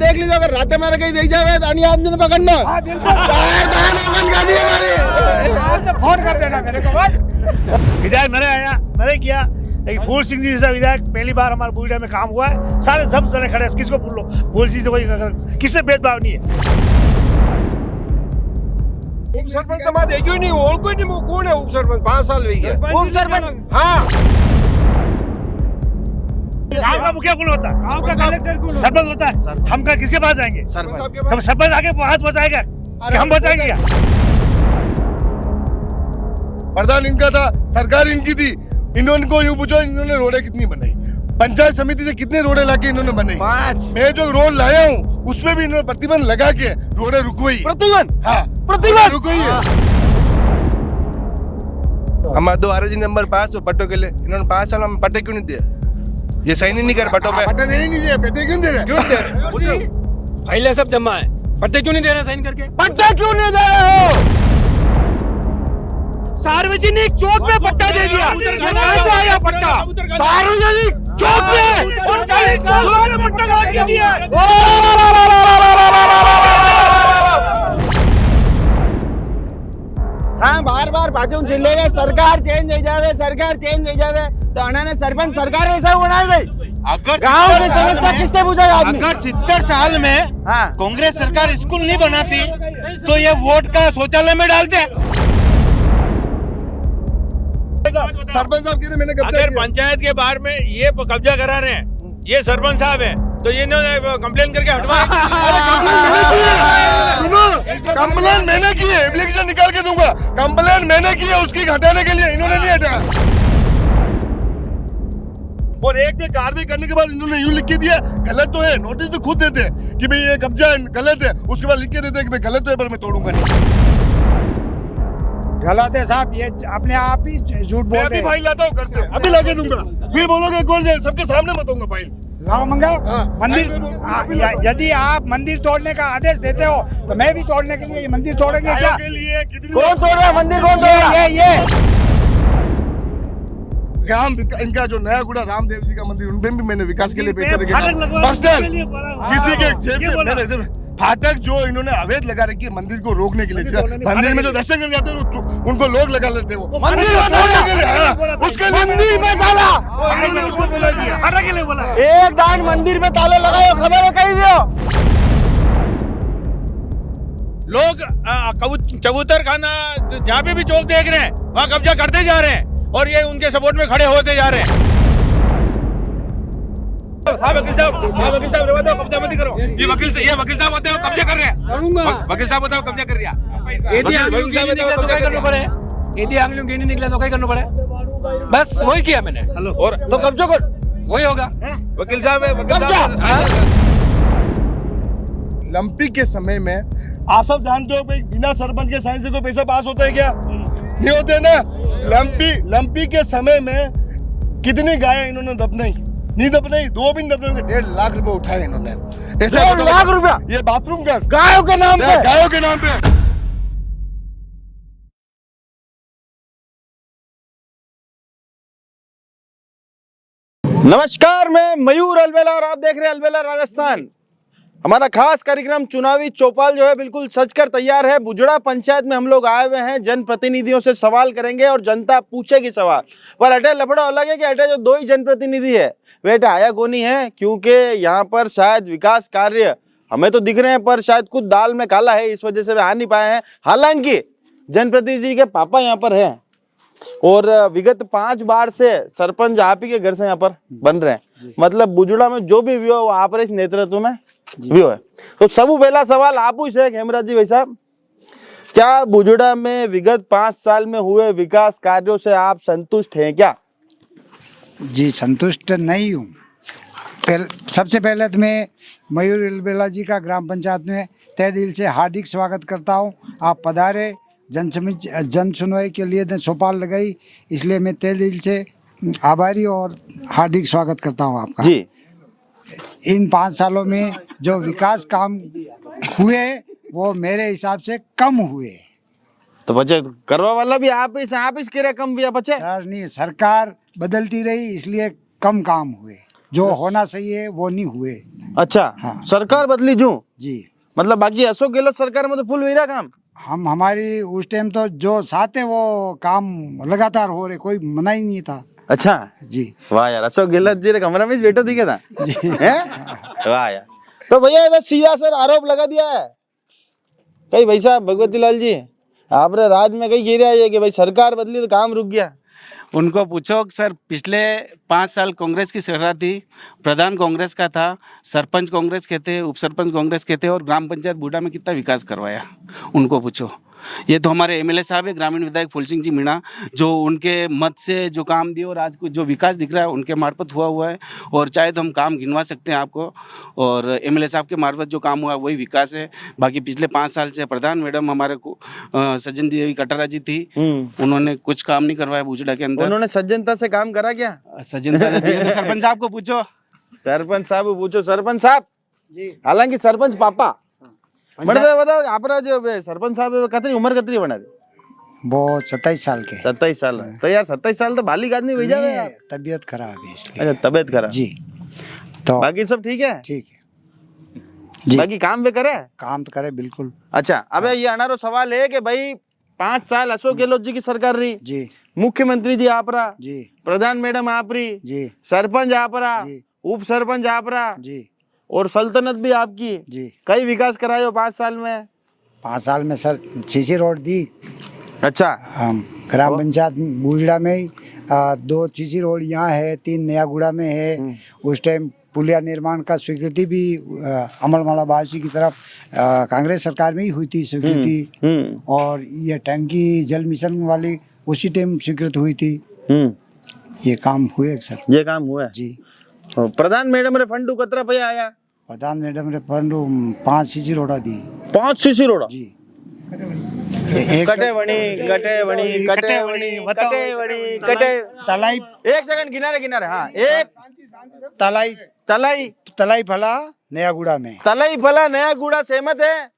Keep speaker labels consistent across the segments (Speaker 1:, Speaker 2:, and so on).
Speaker 1: देख लीजिए, अगर रात मारे कहीं देख जावे तो अन्य आदमी ने पकड़ना। चार दान ओपन कर दिए हमारे,
Speaker 2: फोन कर देना मेरे को बस।
Speaker 3: विधायक मैंने आया, मैंने किया, लेकिन फूल सिंह जी जैसा विधायक पहली बार हमारे बूढ़े में काम हुआ है। सारे सब जने खड़े हैं, किसको भूल लो, फूल सिंह से कोई किससे भेदभाव नहीं है।
Speaker 4: उप सरपंच तो बात है क्यों नहीं, और कोई नहीं, वो कौन है उप सरपंच? 5 साल हुई है
Speaker 1: उप सरपंच।
Speaker 4: हाँ,
Speaker 3: गाँव का मुखिया कौन होता है?
Speaker 2: गाँव का कलेक्टर कौन?
Speaker 3: सरपंच होता है। हम कहाँ किसके पास जाएंगे? हम सरपंच आगे हाथ बचाएगा कि हम बचाएंगे क्या?
Speaker 5: प्रधान इनका था, सरकार इनकी थी। इन्होंने को यूं पूछो, इन्होंने रोडें कितनी बनाई? पंचायत समिति से कितने रोडें लाके इन्होंने बनाई?
Speaker 1: 5।
Speaker 5: मैं जो रोड लाया हूँ उसमें भी इन्होंने प्रतिबंध लगा के रोडें रुकवाई।
Speaker 1: प्रतिबंध?
Speaker 5: हाँ,
Speaker 1: प्रतिबंध
Speaker 5: रुकवाई है।
Speaker 6: हमारे 2 ROG नंबर 5 और पट्टों के लिए इन्होंने 5 साल में पट्टे क्यों नहीं दिए? ये सही नहीं कर पट्टों पे।
Speaker 5: पट्टे देने नहीं दिए, पट्टे क्यों दे रहे?
Speaker 6: क्यों दे रहे?
Speaker 2: फाइलें सब जमा है, पट्टे क्यों नहीं दे रहे साइन करके?
Speaker 1: पट्टा क्यों नहीं दे रहे हो?
Speaker 3: सार्वजनिक चौक में पट्टा दे दिया, ये कहाँ से आया पट्टा?
Speaker 1: सार्वजनिक
Speaker 3: चौक में 39 साल में पट्टा लगा दिया।
Speaker 1: हाँ, बार बार पाछू चिल्लेगा सरकार चेंज हो जावे, सरकार चेंज हो जावे, तो अने सरपंच सरकार ऐसा बनाई गई।
Speaker 3: अगर
Speaker 1: गांव की समस्या किससे पूछेगा आदमी?
Speaker 3: अगर 70 साल में
Speaker 1: हाँ,
Speaker 3: कांग्रेस सरकार स्कूल नहीं बनाती तो ये वोट का शौचालय में डालते।
Speaker 5: सरपंच साहब कह रहे मैंने कब्जा
Speaker 4: अगर
Speaker 5: किया।
Speaker 4: पंचायत के बाहर में ये कब्जा करा रहे हैं, ये सरपंच साहब है, तो ये कंप्लेन करके हटवा।
Speaker 5: सुनो, कंप्लेन मैंने की है, एप्लीकेशन निकाल के दूंगा। कंप्लेन मैंने की है, उसकी हटाने के लिए इन्होंने नहीं हटाया। और एक पे कार्रवाई करने के बाद इन्होंने यूं लिख के दिया, गलत तो है, नोटिस तो खुद देते हैं कि भाई ये कब्जा है, गलत है, उसके बाद लिख के देते हैं कि भाई गलत तो है पर मैं तोड़ूंगा नहीं।
Speaker 2: गलत है साहब, ये अपने आप ही झूठ बोल
Speaker 5: मैं
Speaker 2: रहे
Speaker 5: अभी फाइल लाता हूँ घर से, अभी लाके दूंगा। फिर बोलोगे कौन है, सबके सामने बताऊंगा फाइल।
Speaker 2: लाओ मंगा।
Speaker 5: हाँ।
Speaker 2: मंदिर यदि आप मंदिर तोड़ने का आदेश देते हो तो मैं भी तोड़ने के लिए ये मंदिर तोड़ेंगे क्या?
Speaker 5: के लिए कितनी
Speaker 1: कौन तोड़ रहा है मंदिर? कौन तोड़ रहा है?
Speaker 2: ये
Speaker 5: ग्राम इनका जो नया गुड़ा रामदेव जी का मंदिर, उनपे भी मैंने विकास के लिए पैसे देके
Speaker 3: फाटक लगवाने
Speaker 5: बस स्टैंड
Speaker 3: के लिए बोला।
Speaker 5: किसी के
Speaker 3: हाँ,
Speaker 5: जेब
Speaker 3: ये
Speaker 5: से
Speaker 3: बोला।
Speaker 5: मेरे फाटक जो इन्होंने अवैध लगा रखी है मंदिर को रोकने के लिए। मंदिर में जो दर्शन कर जाते हैं उनको लोग लगा लेते हैं, वो
Speaker 1: मंदिर
Speaker 5: उसको
Speaker 1: को
Speaker 5: तोड़ने के लिए, हाँ, उसके लिए
Speaker 1: मंदिर में ताला,
Speaker 5: इन्होंने उसको बोला दिया।
Speaker 3: हटा के लिए बोला।
Speaker 1: एक दान मंदिर में ताले लगाए, खबर है कहीं भी हो?
Speaker 4: लोग चबूतर खाना जहाँ पे भी चौक देख रहे हैं वहाँ कब्जा करते जा रहे हैं और ये उनके सपोर्ट में खड़े होते जा रहे हैं। वकील साहब रवा दो, कब्जा मत करो। ये वकील साहब होते हैं, वो कब्जा कर रहे हैं। वकील साहब होता है, वो कब्जा कर रहा है।
Speaker 2: यदि आंगलियों की नहीं निकला तो क्या करना पड़े? यदि आंगलियों की नहीं निकला तो क्या करना पड़े? बस वही किया मैंने।
Speaker 4: और
Speaker 1: तो कब्जा कर,
Speaker 2: वही होगा।
Speaker 4: वकील साहब है, वकील
Speaker 1: कब्जा।
Speaker 4: साहब
Speaker 5: लंपी के समय में आप सब जानते हो भाई, बिना सरपंच के साइन से कोई पैसा पास होता है क्या? नहीं होते ना। लंपी के समय में कितनी गायें इन्होंने दफनाई? नहीं दफनाई, 2 भी नहीं दफनाई, 1.5 लाख रुपए उठाए इन्होंने। ऐसा
Speaker 1: 1.5 लाख रुपया
Speaker 5: ये बाथरूम का
Speaker 1: गायों के नाम पे?
Speaker 5: गायों के नाम पे।
Speaker 1: नमस्कार, मैं मयूर अलवेला और आप देख रहे हैं अलवेला राजस्थान। हमारा खास कार्यक्रम चुनावी चौपाल जो है बिल्कुल सज कर तैयार है। बुजड़ा पंचायत में हम लोग आए हुए हैं, जनप्रतिनिधियों से सवाल करेंगे और जनता पूछेगी सवाल। पर अटे लफड़ा अलग है कि अटे जो 2 ही जनप्रतिनिधि है वे अटे आया को नहीं है, क्योंकि यहाँ पर शायद विकास कार्य हमें तो दिख रहे हैं पर शायद कुछ दाल में काला है, इस वजह से वे आ नहीं पाए हैं। हालांकि जनप्रतिनिधि के पापा यहाँ पर हैं और विगत 5 बार से सरपंच आप ही के घर से यहाँ पर बन रहे हैं। मतलब बुजुड़ा में जो भी व्यू है वो आप इस नेतृत्व में व्यू है। तो सब पहला सवाल आप ही से हेमराज जी भाई साहब, क्या बुजुड़ा में विगत 5 साल में हुए विकास कार्यों से आप संतुष्ट हैं क्या?
Speaker 7: जी संतुष्ट नहीं हूँ। सबसे पहले तो मैं मयूर अलवेला जी का ग्राम पंचायत में तहे दिल से हार्दिक स्वागत करता हूँ। आप पधारे, जन सुनवाई के लिए चौपाल लगाई, इसलिए मैं तहे दिल से आभारी और हार्दिक स्वागत करता हूँ आपका
Speaker 1: जी।
Speaker 7: इन 5 सालों में जो विकास काम हुए वो मेरे हिसाब से कम हुए।
Speaker 1: तो बच्चे करवा वाला भी आप इसके कम भी बच्चे
Speaker 7: सर नहीं, सरकार बदलती रही इसलिए कम काम हुए, जो होना चाहिए वो नहीं हुए।
Speaker 1: अच्छा
Speaker 7: हाँ।
Speaker 1: सरकार बदली जू
Speaker 7: जी
Speaker 1: मतलब बाकी अशोक गहलोत सरकार में तो फुल वही रहा काम।
Speaker 7: हम हमारी उस टाइम तो जो साथ है वो काम लगातार हो रहे, कोई मना ही नहीं था।
Speaker 1: अच्छा
Speaker 7: जी
Speaker 1: वाह यार, अशोक गहलोत जी रे कमरा में ही बैठो दिखे था
Speaker 7: जी
Speaker 1: हैं? वाह यार। तो भैया इधर सीधा सर आरोप लगा दिया है कई भाई साहब भगवती लाल जी आपने राज में कहीं कह रहा है कि भाई सरकार बदली तो काम रुक गया।
Speaker 8: उनको पूछो सर, पिछले 5 साल कांग्रेस की सरकार थी, प्रधान कांग्रेस का था, सरपंच कांग्रेस के थे, उप सरपंच कांग्रेस के थे और ग्राम पंचायत बूढ़ा में कितना विकास करवाया उनको पूछो। ये तो हमारे एमएलए साहब है, ग्रामीण विधायक फूल सिंह जी मीणा, जो उनके मत से जो काम दिए और आज को जो विकास दिख रहा है उनके मार्फत हुआ है। और चाहे तो हम काम गिनवा सकते हैं आपको, और एमएलए साहब के मार्फत जो काम हुआ है वही विकास है। बाकी पिछले 5 साल से प्रधान मैडम हमारे को सज्जन देवी कटारा जी थी, उन्होंने कुछ काम नहीं करवाया बूजड़ा के अंदर।
Speaker 1: उन्होंने सज्जनता से काम करा क्या?
Speaker 8: सज्जनता से दिया तो सरपंच साहब को पूछो।
Speaker 1: सरपंच साहब को पूछो। सरपंच साहब जी, हालांकि सरपंच पापा बताओ आप जो सरपंच साहब है कितनी उम्र कितनी बना रही?
Speaker 7: वो 27 साल के।
Speaker 1: 27 साल है। तो यार 27 साल तो बालिक आदमी हो जावे यार।
Speaker 7: तबीयत खराब है इसलिए।
Speaker 1: अच्छा तबीयत खराब
Speaker 7: जी तो
Speaker 1: बाकी सब ठीक है?
Speaker 7: ठीक है जी।
Speaker 1: बाकी काम भी करे?
Speaker 7: काम तो करे बिल्कुल।
Speaker 1: अच्छा अबे ये अनारो सवाल है कि भाई 5 साल अशोक गहलोत जी की सरकार रही,
Speaker 7: जी
Speaker 1: मुख्यमंत्री जी आप रहा,
Speaker 7: जी
Speaker 1: प्रधान मैडम आप रही,
Speaker 7: जी
Speaker 1: सरपंच आप रहा,
Speaker 7: जी
Speaker 1: उप सरपंच आप रहा
Speaker 7: जी
Speaker 1: और सल्तनत भी आपकी।
Speaker 7: जी
Speaker 1: कई विकास कराए हो 5 साल में?
Speaker 7: 5 साल में सर सीसी रोड दी।
Speaker 1: अच्छा
Speaker 7: हम ग्राम पंचायत बूजड़ा में ही 2 सीसी रोड यहाँ है, 3 नयागुड़ा में है। उस टाइम पुलिया निर्माण का स्वीकृति भी अमलमाला बावसी की तरफ कांग्रेस सरकार में ही हुई थी स्वीकृति। और ये टंकी जल मिशन वाली उसी टाइम स्वीकृत हुई थी। ये काम हुए सर।
Speaker 1: ये काम हुआ है
Speaker 7: जी।
Speaker 1: प्रधान मैडम रे फंडू कतरा पे आया?
Speaker 7: प्रधान मैडम रे फंड 5 सीसी रोड़ा दी।
Speaker 1: 5 सीसी रोड़ा
Speaker 7: जी।
Speaker 1: कटे वणी कटे वणी कटे वणी कटे वणी कटे
Speaker 7: तलाई।
Speaker 1: एक सेकंड किनारे हाँ एक
Speaker 7: तलाई
Speaker 1: तलाई
Speaker 7: तलाई फला नयागुड़ा में।
Speaker 1: तलाई फला नया गुड़ा सहमत है?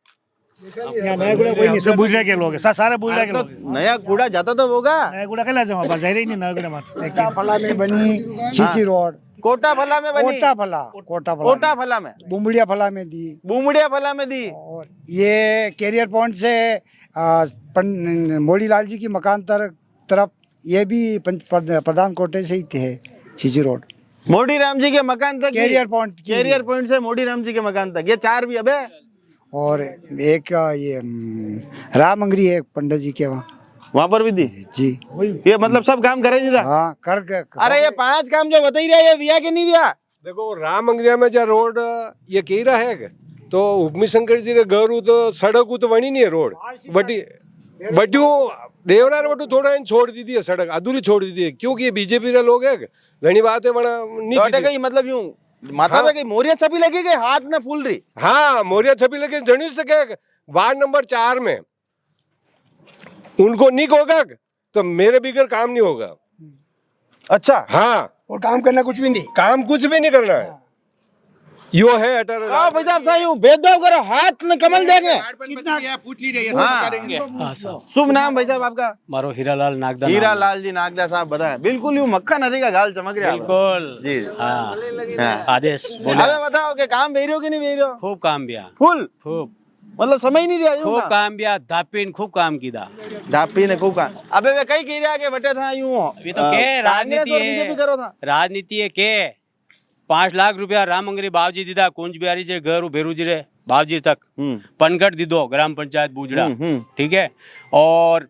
Speaker 3: नया गुड़ा कोई नहीं, सब बूढ़ा के लोग है, सारे बूढ़ा के लोग हैं।
Speaker 1: नया गुड़ा जाता तो होगा।
Speaker 3: नया गुड़ा के जाओ पर जाहिर ही नहीं नया गुड़ा मत।
Speaker 7: फला में बनी सीसी रोड।
Speaker 1: कोटा फला में बनी? कोटा फला में
Speaker 7: बुमड़िया फला में दी।
Speaker 1: बुमड़िया फला में दी।
Speaker 7: और ये कैरियर पॉइंट से मोड़ी लाल जी की मकान तरफ ये भी प्रधान कोटे से ही थे सीसी रोड।
Speaker 1: मोड़ी राम जी के मकान तक
Speaker 7: कैरियर पॉइंट
Speaker 1: से मोड़ी राम जी के मकान तक ये 4 भी अबे।
Speaker 7: और एक ये राम अंगरी है पंडित जी के वहाँ
Speaker 1: पर भी दी
Speaker 7: जी।
Speaker 1: ये मतलब सब काम करे जी था।
Speaker 7: हाँ कर।
Speaker 1: अरे ये 5 काम जो बता ही रहा है ये विया के नहीं विया?
Speaker 9: देखो राम अंगरिया में जो रोड ये कही रहा है तो उपमी शंकर जी रे घर तो सड़क तो वणी नहीं है रोड बटियों देवरार बटू थोड़ा इन छोड़ दी है, सड़क अधूरी छोड़ दी है क्योंकि ये बीजेपी रे लोग है घनी बात है बड़ा नहीं
Speaker 1: कहीं मतलब यूं माथा पे कहीं मोरिया छपी लगी गई हाथ में फूल रही।
Speaker 9: हाँ मोरिया छपी लगी जनी से क्या वार्ड नंबर 4 में उनको नहीं होगा तो मेरे बिगर काम नहीं होगा।
Speaker 1: अच्छा
Speaker 9: हाँ
Speaker 2: और काम करना कुछ भी नहीं,
Speaker 9: काम कुछ भी नहीं करना है। यो है अटर
Speaker 1: भाई साहब यूं भेदभाव करो हाथ में कमल देख रहे शुभ नाम भाई साहब आपका?
Speaker 8: मारो हीरालाल नागदा।
Speaker 1: हीरालाल जी नागदा साहब बताए बिल्कुल यूं मक्खा नरी का गाल चमक रहा है।
Speaker 8: बिल्कुल
Speaker 1: जी
Speaker 8: हाँ। आदेश
Speaker 1: अबे बताओ कि काम भेज रहे हो कि नहीं भेज रहे हो?
Speaker 8: खूब काम बिया,
Speaker 1: फुल
Speaker 8: खूब
Speaker 1: मतलब समय ही नहीं रहा यूं
Speaker 8: खूब
Speaker 1: का?
Speaker 8: काम बिया, धापीन खूब काम कीदा।
Speaker 1: धापी ने खूब काम। अबे वे कई कह रहा के बटे था यूं
Speaker 8: अभी तो के राजनीति
Speaker 1: बीजेपी करो था।
Speaker 8: राजनीति है के 5 लाख रुपया राम अंगरी बावजी दीदा कुंज बिहारी जे घर भेरू जी रे बावजी तक पनगढ़ दीदो ग्राम पंचायत बूजड़ा। ठीक है। और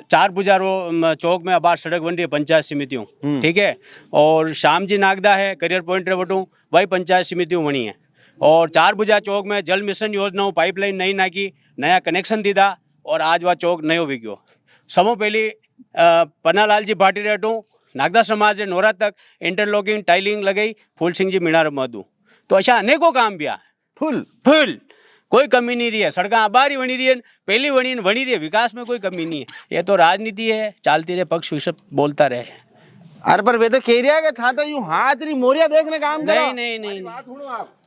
Speaker 8: 4 बुजारो चौक में अबार सड़क बन रही है पंचायत समितियों। ठीक है। और श्याम जी नागदा है करियर पॉइंट रे बटू वही पंचायत समितियों बनी है। और 4 बुजा चौक में जल मिशन योजनाओं पाइपलाइन नई नाकी नया कनेक्शन दीदा और आज वह चौक नयो भी गयो। समो पहली पन्नालाल जी भाटी रेटू नागदा समाज नोरा तक इंटरलॉकिंग टाइलिंग लगाई फूल सिंह जी मीणा मधु तो अच्छा अनेकों काम भी फुल कोई कमी नहीं रही है। सड़क आबारी बनी रही है पहली बनी रही है विकास में कोई कमी नहीं है। ये तो राजनीति है चलती रहे पक्ष विपक्ष बोलता रहे।
Speaker 1: अरे पर वे तो कह रहा है था तो यूं हाथ री मोरिया देखने काम करो।
Speaker 8: नहीं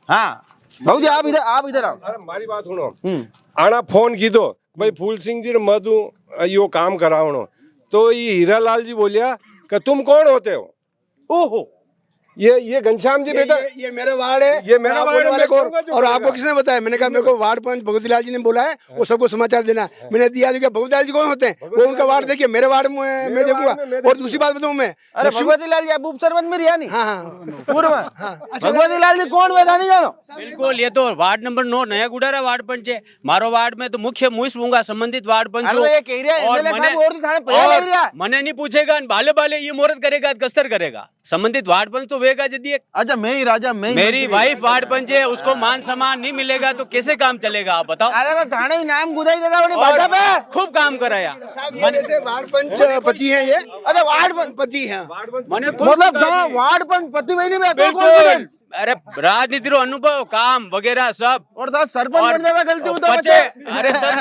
Speaker 1: हाँ भाऊ जी आप इधर आओ।
Speaker 9: अरे हमारी बात सुनो आना फोन की दो भाई फूल सिंह जी मधु यो काम करावनो तो ये हीरालाल जी बोलिया कि तुम कौन होते हो?
Speaker 1: ओहो
Speaker 9: ये घनश्याम जी बेटा
Speaker 5: ये मेरा वार्ड है,
Speaker 9: ये मेरा
Speaker 5: आप
Speaker 9: वार्ड है,
Speaker 5: बोलने वाले
Speaker 9: मैं
Speaker 5: को।
Speaker 9: कहूंगा जो
Speaker 5: और
Speaker 9: बोलेगा।
Speaker 5: आपको किसने बताया? मैंने कहा मेरे को वार्ड पंच भगवती लाल जी ने बोला है, वो सबको समाचार देना है। मैंने दिया। भगवती लाल जी कौन होते हैं? वो उनका वार्ड देखिए, मेरे वार्ड में मैं देखूंगा। और दूसरी बात बताऊं मैं,
Speaker 1: अरे भगवती लाल जी आप उप सरपंच में रिया नहीं
Speaker 5: हाँ हाँ
Speaker 1: पूर्व भगवती लाल जी कौन वेदा नहीं जानो
Speaker 8: बिल्कुल ये तो वार्ड नंबर 9 नया गुडारा वार्ड पंच है मारो वार्ड में तो मुख्य मुइस होऊंगा संबंधित वार्ड पंच
Speaker 1: अरे तो ये कह रहा है
Speaker 8: और
Speaker 1: एमएलए
Speaker 8: मने-
Speaker 1: साहब और तो थाने पहले ले रहा है।
Speaker 8: मने नहीं पूछेगा बाले बाले ये मुहूर्त करेगा कसर करेगा संबंधित वार्ड पंच तो वेगा यदि एक
Speaker 1: अच्छा मैं ही राजा मैं ही
Speaker 8: मेरी
Speaker 1: मंत्री।
Speaker 8: वाइफ वार्ड पंच है उसको मान सम्मान नहीं मिलेगा तो कैसे काम चलेगा आप बताओ
Speaker 1: अरे तो थाने ही नाम गुदाई देता उन्हें
Speaker 8: और
Speaker 1: भाजपा पे
Speaker 8: खूब काम कराया
Speaker 5: ये जैसे वार्ड पंच पति हैं ये,
Speaker 1: अच्छा वार्ड पंच
Speaker 5: पति हैं।
Speaker 8: मने
Speaker 1: मतलब कहाँ वार्ड पंच पति वही नहीं में
Speaker 8: बिल्कुल अरे राजनीति रो अनुभव काम वगैरह सब
Speaker 1: और तो सरपंच
Speaker 8: और
Speaker 1: बन जाता गलती हो तो
Speaker 8: बच्चे
Speaker 1: बच्चे
Speaker 8: अरे सर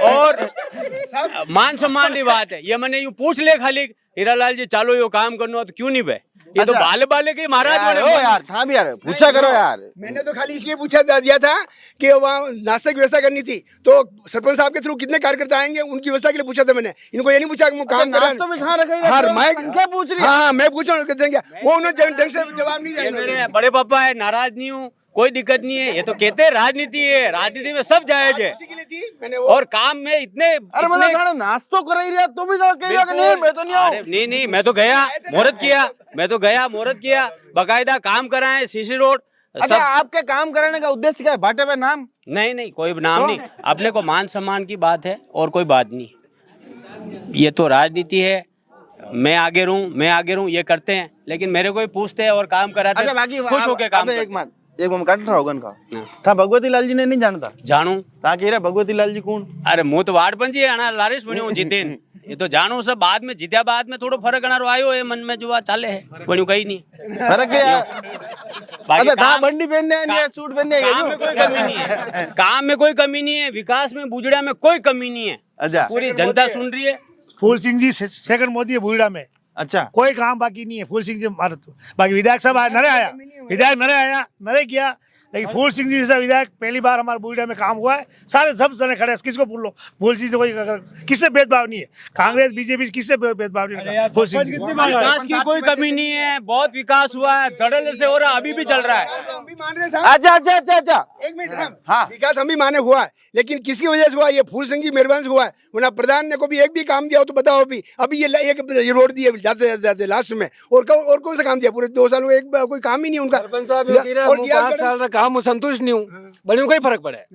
Speaker 8: और मान सम्मान की बात है ये मैंने यूं पूछ ले खाली हीरालाल जी चालो यो काम करनो तो क्यों नहीं बे ये तो
Speaker 1: अच्छा।
Speaker 8: बाले बाले के महाराज
Speaker 1: यार,
Speaker 8: होने
Speaker 1: ओ यार था भी यार पूछा करो यार
Speaker 5: मैंने तो खाली इसलिए पूछा दिया था कि वहाँ नाश्ते की व्यवस्था करनी थी, तो सरपंच साहब के थ्रू कितने कार्यकर्ता आएंगे उनकी व्यवस्था के लिए पूछा था मैंने। इनको ये नहीं पूछा कि वो काम कर
Speaker 1: नाश्तों में कहाँ रखा ही
Speaker 5: हाँ
Speaker 1: रहते हो?
Speaker 5: मैं
Speaker 1: संख्या पूछ रही है।
Speaker 5: हाँ मैं पूछ रहा हूँ वो उन्होंने ढंग से जवाब नहीं
Speaker 8: ये
Speaker 5: दिया।
Speaker 8: मेरे बड़े पापा है नाराज नहीं हूँ कोई दिक्कत नहीं है ये तो कहते हैं राजनीति है राजनीति में सब जायज है
Speaker 5: इसी के लिए थी मैंने वो
Speaker 8: और काम में इतने
Speaker 1: अरे मतलब खाना नाश्तो कर ही रहा तुम भी तो कह रहे हो कि नहीं मैं तो नहीं
Speaker 8: अरे
Speaker 1: हूँ
Speaker 8: नहीं मैं तो गया मुहूर्त किया बकायदा काम कराए सीसी रोड
Speaker 1: अच्छा
Speaker 8: सब
Speaker 1: आपके काम कराने का उद्देश्य क्या है भाटे पे नाम
Speaker 8: नहीं कोई नाम नहीं अपने को मान सम्मान की बात है और कोई बात नहीं ये तो राजनीति है मैं आगे रहूं ये करते हैं लेकिन मेरे को ही पूछते हैं और काम कराते
Speaker 1: अच्छा
Speaker 8: हैं
Speaker 1: बाकी
Speaker 8: खुश होके काम
Speaker 1: एक
Speaker 8: करते हैं।
Speaker 1: मिनट काट रहा होगा का था भगवती लाल जी ने नहीं जानता
Speaker 8: जानू
Speaker 1: ता कह रहा भगवती लाल जी कौन
Speaker 8: अरे मुँह तो वार्ड पंच है अना लारिश बन्यो जितेन ये तो जानू सब बाद में जीत्या बाद में थोड़ो फर्क अनारो आयो है मन में जो चाले है बन्यो कहीं नहीं
Speaker 1: फर्क है यार
Speaker 8: बाकी
Speaker 1: अच्छा था
Speaker 8: काम-
Speaker 1: बंडी पहनने नहीं है सूट पहनने है
Speaker 8: काम में कोई कमी नहीं है काम में कोई कमी नहीं है विकास में बुजड़ा में कोई कमी नहीं है
Speaker 1: अच्छा
Speaker 8: पूरी जनता सुन रही है
Speaker 3: फूल सिंह जी सेकंड मोदी है बूढ़ा में
Speaker 1: अच्छा
Speaker 3: कोई काम बाकी नहीं है फूल सिंह जी मारो तो बाकी विधायक साहब विधायक नरे किया लेकिन फूल सिंह जी जैसा विधायक पहली बार हमारे बूढ़ा में काम हुआ है सारे सब जने खड़े हैं किसको बोल लो फूल सिंह से कोई किससे भेदभाव नहीं है कांग्रेस बीजेपी किससे भेदभाव नहीं है फूल सिंह जी
Speaker 8: विकास की कोई कमी नहीं है बहुत विकास हुआ है धड़ल्ले से हो रहा है अभी भी चल रहा है
Speaker 5: हम भी मान रहे हैं साहब।
Speaker 1: अच्छा
Speaker 5: एक मिनट
Speaker 1: हाँ।
Speaker 5: विकास हम भी माने हुआ है, लेकिन किसकी वजह से हुआ? ये फूल सिंह की मेहरबानी से हुआ है। वरना प्रधान ने को भी एक भी काम दिया हो तो बताओ अभी ये रोड दिए जाते लास्ट में और कौन सा काम दिया पूरे 2 सालों एक कोई काम ही नहीं उनका। और दिया
Speaker 10: 5 साल का काम संतुष्ट नहीं हूँ बड़े कोई फर्क पड़े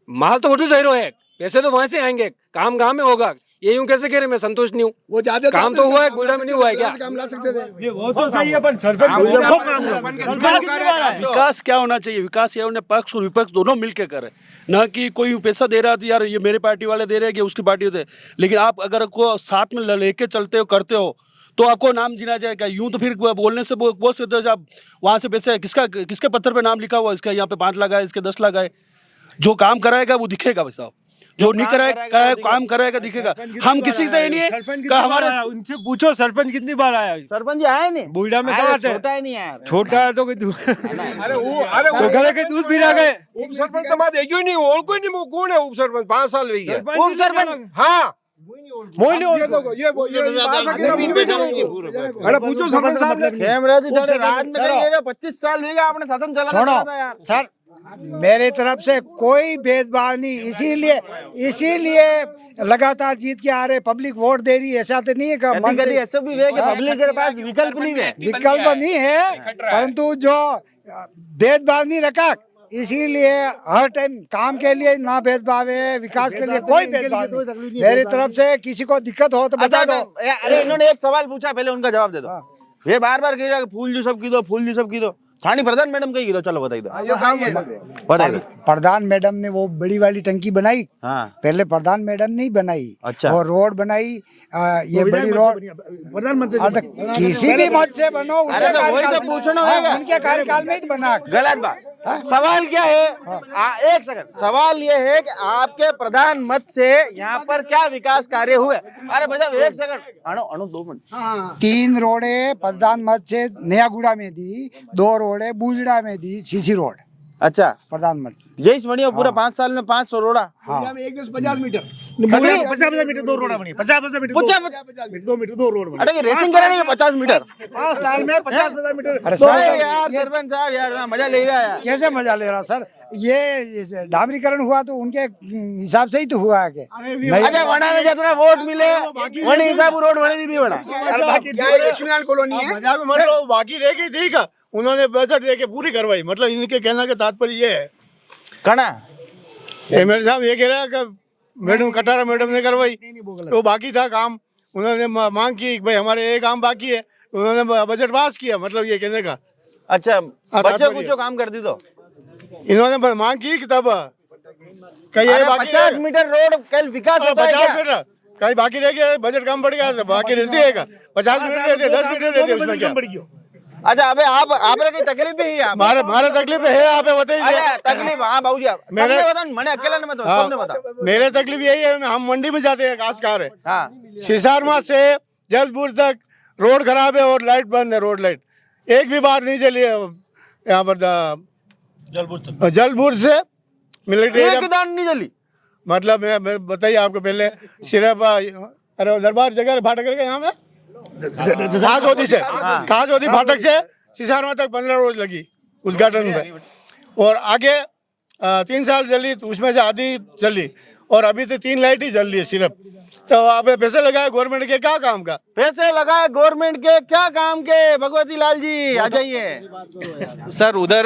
Speaker 10: माल तो वोटू जहरो है पैसे तो वहां से आएंगे काम गाँव में होगा ये यूं कैसे कह रहे मैं संतुष्ट नहीं हूँ
Speaker 5: वो ज्यादा
Speaker 10: काम तो हुआ है गुड़ा में नहीं हुआ है क्या
Speaker 5: काम ला सकते थे।
Speaker 3: वो तो सही है पर
Speaker 11: विकास क्या होना चाहिए विकास ये होना पक्ष और विपक्ष दोनों मिलकर करे न कि कोई पैसा दे रहा है तो यार ये मेरी पार्टी वाले दे रहे हैं कि उसकी पार्टी दे लेकिन आप अगर को साथ में लेके चलते हो करते हो तो आपको नाम गिना जाएगा यूं तो फिर बोलने से बोल सकते हो जब वहाँ से पैसे किसके पत्थर पे नाम लिखा हुआ इसका यहाँ पे 5 लाख आए इसके 10 लाख आए जो काम कराएगा वो दिखेगा भाई साहब जो नहीं कराएगा काम कराएगा दिखेगा हम किसी से नहीं है हमारे
Speaker 3: उनसे पूछो सरपंच कितनी बार आया
Speaker 1: सरपंच जी आए नहीं
Speaker 3: बूढ़ा में
Speaker 1: अरे,
Speaker 3: कहाँ थे
Speaker 1: छोटा ही नहीं है
Speaker 3: छोटा है तो कोई
Speaker 9: अरे
Speaker 3: तो गले के दूध भी ना गए
Speaker 9: उप सरपंच तो मां देखियो नहीं और कोई नहीं कौन है उप सरपंच 5 साल हुई है
Speaker 1: उप सरपंच
Speaker 9: हाँ
Speaker 3: अरे पूछो सरपंच साहब ने
Speaker 1: कैमरा जी थोड़े राज में कहीं गए 25 साल हुए आपने शासन चलाना था यार
Speaker 2: सर मेरे तरफ से कोई भेदभाव नहीं, इसीलिए लगातार जीत के आ रहे, पब्लिक वोट दे रही है। ऐसा तो नहीं है कि मन से
Speaker 1: ऐसा भी है कि पब्लिक के पास विकल्प नहीं है
Speaker 2: विकल्प नहीं है, परंतु जो भेदभाव नहीं रखा, इसीलिए हर टाइम काम के लिए ना भेदभाव है, विकास के लिए कोई भेदभाव नहीं। मेरी तरफ से किसी को दिक्कत हो तो बता दो।
Speaker 1: अरे इन्होंने एक सवाल पूछा, पहले उनका जवाब दे दो। ये बार बार कह रहा है फूल जो सब की दो, फूल जो सब की दो। थानी प्रधान मैडम कही दो, चलो बताइए दो।
Speaker 2: प्रधान मैडम ने वो बड़ी वाली टंकी बनाई,
Speaker 1: हाँ
Speaker 2: पहले प्रधान मैडम नहीं बनाई।
Speaker 1: अच्छा।
Speaker 2: और रोड बनाई, ये बड़ी रोड
Speaker 3: प्रधानमंत्री
Speaker 2: किसी भी मत से बनो, उसके
Speaker 1: अरे तो वही तो
Speaker 2: कार्यकाल में-
Speaker 1: पूछना
Speaker 2: हाँ,
Speaker 1: होगा।
Speaker 2: उनके कार्यकाल में ही तो बना।
Speaker 1: गलत बात। सवाल क्या है? एक सेकंड, सवाल ये है कि आपके प्रधान मत से यहाँ पर क्या विकास कार्य हुए? अरे भैया एक सेकंड, अनु 2 मिनट।
Speaker 2: 3 रोडे प्रधान मत से नया गुड़ा में दी, 2 रोडे बूजड़ा में दी, सीसी रोड।
Speaker 1: अच्छा,
Speaker 2: प्रधानमंत्री।
Speaker 1: यही बढ़िया पूरा 5 साल में 500 रोड़ा।
Speaker 2: हाँ,
Speaker 3: 50 मीटर 50 मीटर 2 रोड बनी 50 मीटर 2 मीटर 2 रोड बनी।
Speaker 1: अरे ये रेसिंग करानी है 50 मीटर।
Speaker 3: 5 साल में 50 मीटर।
Speaker 2: अरे
Speaker 1: तो
Speaker 2: सर,
Speaker 1: यार सरपंच साहब यार मजा ले रहा है।
Speaker 2: कैसे मजा ले रहा सर? ये डामरीकरण हुआ तो उनके हिसाब से ही तो हुआ है कि नहीं।
Speaker 1: अच्छा वड़ा में जितना वोट मिले वही हिसाब रोड बनी दीदी वड़ा।
Speaker 5: कॉलोनी है मजाक में मतलब बाकी रह गई ठीक है, उन्होंने बजट दे के पूरी करवाई। मतलब इनके कहने का तात्पर्य ये है,
Speaker 1: कना
Speaker 5: एमएलए साहब ये कह रहा है कि मैडम कटारा मैडम ने करवाई, तो बाकी था काम, उन्होंने मांग की कि भाई हमारे ये काम बाकी है, उन्होंने बजट पास किया। मतलब ये कहने का
Speaker 1: अच्छा बच्चे कुछ काम कर दी तो
Speaker 5: इन्होंने मांग की कि तब कहीं
Speaker 1: अरे
Speaker 5: बाकी
Speaker 1: 50 मीटर रोड कल विकास होता है
Speaker 5: 50
Speaker 1: क्या?
Speaker 5: मीटर कहीं बाकी रह गया, बजट कम पड़ गया, बाकी रहती है 50 मीटर रहते 10 मीटर रहते उसमें क्या।
Speaker 1: अच्छा अबे आप रे की तकलीफ भी है
Speaker 5: हमारे तकलीफ है आप बताइए।
Speaker 1: अरे तकलीफ हाँ बाबूजी आप
Speaker 5: मेरे-
Speaker 1: सबने बताओ मैंने अकेला नहीं बताओ सबने बताओ।
Speaker 5: मेरे तकलीफ यही है, हम मंडी में जाते हैं काश्तकार है,
Speaker 1: हाँ
Speaker 5: सिसारमा से जलपुर तक रोड खराब है और लाइट बंद है, रोड लाइट एक भी बार नहीं चली है यहाँ पर। जलपुर से मिलिट्री
Speaker 1: एक दान नहीं जली।
Speaker 5: मतलब मैं बताइए आपको पहले सिर्फ अरे दरबार जगह फाटक करके यहाँ में खासोदी से खासोदी फाटक से सिसारमा तक 15 रोज लगी उद्घाटन में, और आगे 3 साल चली तो उसमें से आधी चली, और अभी तो 3 लाइट ही चल रही है सिर्फ। तो आप पैसे लगाए गवर्नमेंट के क्या काम का?
Speaker 1: पैसे लगाए गवर्नमेंट के क्या काम के? भगवती लाल जी आ जाइए।
Speaker 12: सर उधर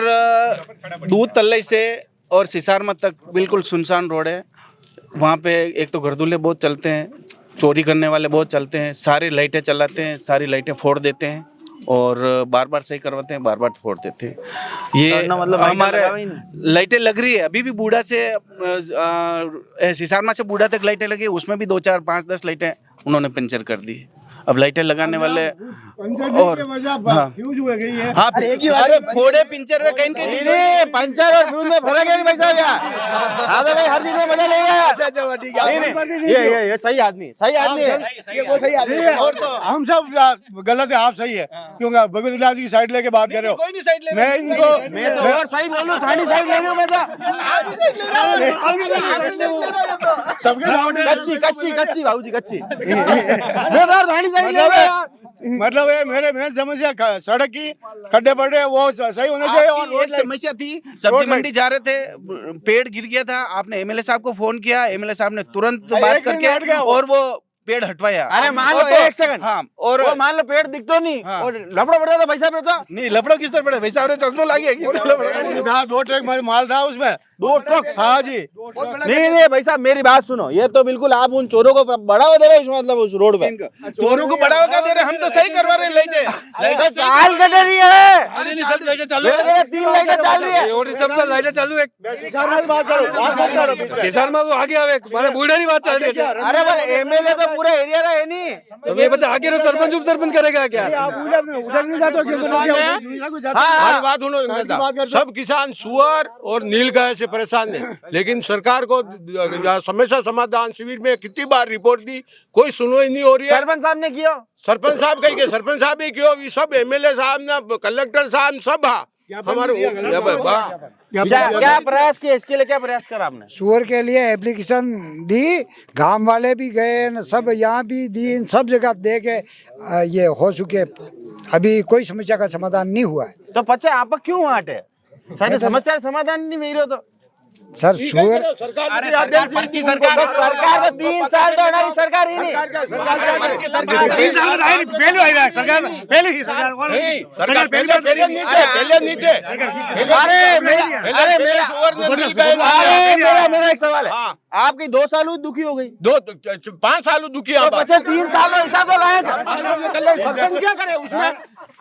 Speaker 12: दूध तल्लई से और सिसारमा तक बिल्कुल सुनसान रोड है। वहाँ पे एक तो घरदुल्ले बहुत चलते हैं, चोरी करने वाले बहुत चलते हैं, सारी लाइटें चलाते हैं, सारी लाइटें फोड़ देते हैं और बार बार सही करवाते हैं, बार बार फोड़ देते हैं। ये
Speaker 1: मतलब
Speaker 12: हमारे लाइटें लग रही है अभी भी, बूढ़ा से सिसारमा से बूढ़ा तक लाइटें लगी, उसमें भी 2 4 5 10 लाइटें उन्होंने पंचर कर दी। अब लाइटें लगाने वाले और हाँ अरे फोड़े पिंचर में कहीं
Speaker 1: नहीं पंचर और फ्यूज में फर्क है नहीं भाई साहब यार। हर चीज में मजा ले रहा है। ये सही आदमी है।
Speaker 5: ये वो सही आदमी है, और तो हम सब गलत है, आप सही है, क्योंकि भगवती लाल जी की साइड लेके बात कर रहे हो। मैं इनको
Speaker 1: मैं तो और सही बोल रहा हूँ, थानी साइड ले रही हूँ मैं तो। कच्ची बाबूजी कच्ची। मैं तो थानी साइड ले रहा हूँ यार।
Speaker 5: मतलब ये मेरे समस्या सड़क की खड्डे पड़ रहे हैं वो सही होने चाहिए। और
Speaker 12: एक समस्या थी, सब्जी मंडी जा रहे थे, पेड़ गिर गया था, आपने एमएलए साहब को फोन किया, एमएलए साहब ने तुरंत बात करके और वो पेड़ हटवाया।
Speaker 1: अरे मान लो एक सेकंड,
Speaker 12: हाँ और
Speaker 1: मान लो पेड़ दिखतो नहीं और लफड़ा पड़ जाता पैसा पे
Speaker 12: नहीं लफड़ो किस तरह पड़े वैसा आपने चश्मा ला गया
Speaker 5: 2 ट्रक माल था उसमें,
Speaker 1: 2 ट्रक।
Speaker 5: हाँ जी।
Speaker 1: नहीं भाई साहब मेरी बात सुनो, ये तो बिल्कुल आप उन चोरों को बढ़ावा दे रहे हो मतलब उस रोड पे।
Speaker 12: चोरों को बढ़ावा क्या दे रहे, हम तो सही करवा रहे हैं लाइटें
Speaker 1: चाल कट रही है।
Speaker 10: लाइटें चालू है,
Speaker 1: 3 लाइटें चल रही है
Speaker 10: और सबसे लाइटें चालू है। सिसारमा तो आगे आवे, मारे बूढ़े नहीं बात चल रही है।
Speaker 1: अरे पर एमएलए तो पूरा एरिया का है नहीं।
Speaker 10: तो ये बच्चा आगे सरपंच उप सरपंच करेगा क्या?
Speaker 5: उधर नहीं जाते
Speaker 1: हाँ
Speaker 13: बात सुनो, सब किसान सुअर और नीलगाय से परेशान है, लेकिन सरकार को समस्या समाधान शिविर में कितनी बार रिपोर्ट दी, कोई सुनवाई नहीं हो रही है।
Speaker 1: सरपंच साहब ने किया,
Speaker 13: सरपंच साहब कहीं के सरपंच साहब ही क्यों, ये सब एमएलए साहब ना कलेक्टर साहब सब हमारे
Speaker 1: क्या प्रयास किया इसके लिए? क्या प्रयास करा आपने?
Speaker 2: सुअर के लिए एप्लीकेशन दी, गांव वाले भी गए न, सब यहाँ भी दी, इन सब जगह दे के ये हो चुके, अभी कोई समस्या का समाधान नहीं हुआ है।
Speaker 1: तो पचे आप क्यों हटे? सारी समस्या समाधान नहीं मिल रहा तो
Speaker 2: सर सुअर
Speaker 1: सरकार को 3 साल तो हमारी सरकार ही नहीं। मेरा एक सवाल है, आपकी 2 साल दुखी हो गई,
Speaker 13: 5 साल दुखी है,
Speaker 1: 3 साल हिसाब तो लाए
Speaker 13: सरपंच क्या करे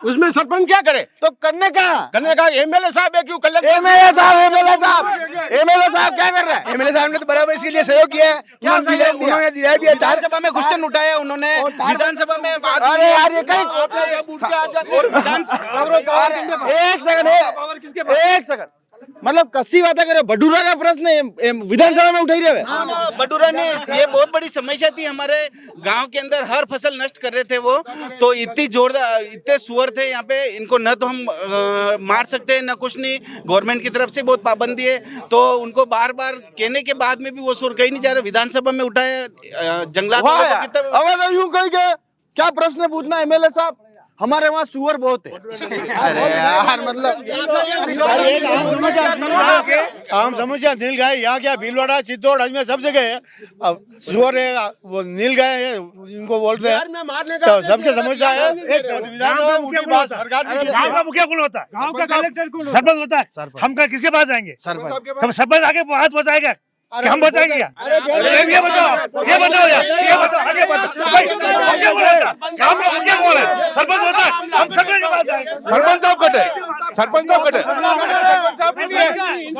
Speaker 13: उसमें सरपंच क्या करे?
Speaker 1: तो करने का
Speaker 13: एमएलए साहब है क्यों कलेक्टर?
Speaker 1: एमएलए साहब क्या कर रहे हैं?
Speaker 12: एमएलए साहब ने तो बराबर इसके लिए सहयोग किया है। उन्होंने दिया भी, विधानसभा में क्वेश्चन उठाया उन्होंने, विधानसभा में बात।
Speaker 1: अरे यार ये कहीं
Speaker 12: और विधानसभा
Speaker 1: एक सेकंड मतलब कसी बातें करे बटूरा का प्रश्न विधानसभा में उठाई रहे।
Speaker 12: बटूरा ने ये बहुत बड़ी समस्या थी हमारे गांव के अंदर, हर फसल नष्ट कर रहे थे वो। तो इतनी जोरदार, इतने सुअर थे यहाँ पे, इनको न तो हम मार सकते हैं न कुछ नहीं, गवर्नमेंट की तरफ से बहुत पाबंदी है। तो उनको बार बार कहने के बाद में भी वो सुअर कहीं नहीं जा रहे, विधानसभा में उठाए जंगलात वालों को कितना।
Speaker 1: अब यूं कही गए क्या प्रश्न पूछना एमएलए साहब, हमारे वहाँ सुअर बहुत है। अरे यार मतलब
Speaker 3: आम समस्या नील गाय यहाँ क्या भीलवाड़ा चित्तौड़ अजमेर सब जगह है। अब सुअर है, वो नील गाय है, इनको बोलते हैं, तो सबसे समस्या है। सरकार गाँव का मुखिया कौन होता है? गाँव का कलेक्टर कौन? सरपंच होता है। हम क्या किसके पास जाएंगे? सरपंच आगे हाथ बचाएगा कि हम बचाएंगे क्या? ये बताओ यार, ये बताओ, आगे बताओ भाई, मुखिया कौन होता है? गाँव का मुखिया कौन है? सरपंच होता है। हम सरपंच के पास जाएंगे।
Speaker 6: सरपंच साहब कटे, सरपंच साहब कटे, सरपंच साहब नहीं है।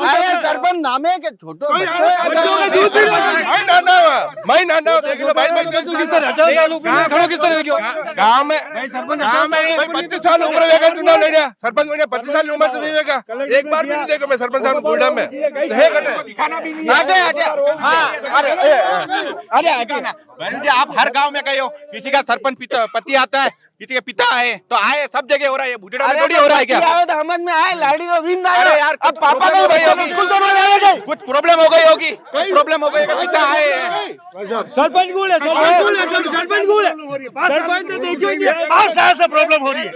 Speaker 1: अरे सरपंच नाम है के छोटो
Speaker 6: मैं नाना देख लो भाई, गाँव में 25 साल उम्र वेगा चुनाव लड़ा, सरपंच बने 25 साल उम्र से वेगा, एक बार भी नहीं देखा मैं सरपंच साहब बुढ़ा में है कटे।
Speaker 1: अरे
Speaker 4: आप हर गांव में गए हो, किसी का सरपंच पति आता है, किसी के पिता आए, तो आए सब जगह हो रहा है, बुढ़ेड़ा में थोड़ी हो रहा है क्या?
Speaker 1: तो समझ में आए लाड़ी रो विंद आए।
Speaker 4: अरे यार
Speaker 1: अब पापा
Speaker 4: हो गई होगी,
Speaker 1: कुछ
Speaker 4: प्रॉब्लम हो गई होगी, कोई प्रॉब्लम हो गई, पिता आए हैं।
Speaker 3: सरपंच गुल है, सरपंच गुल है, सरपंच से देखिए 5 साल से प्रॉब्लम हो रही है।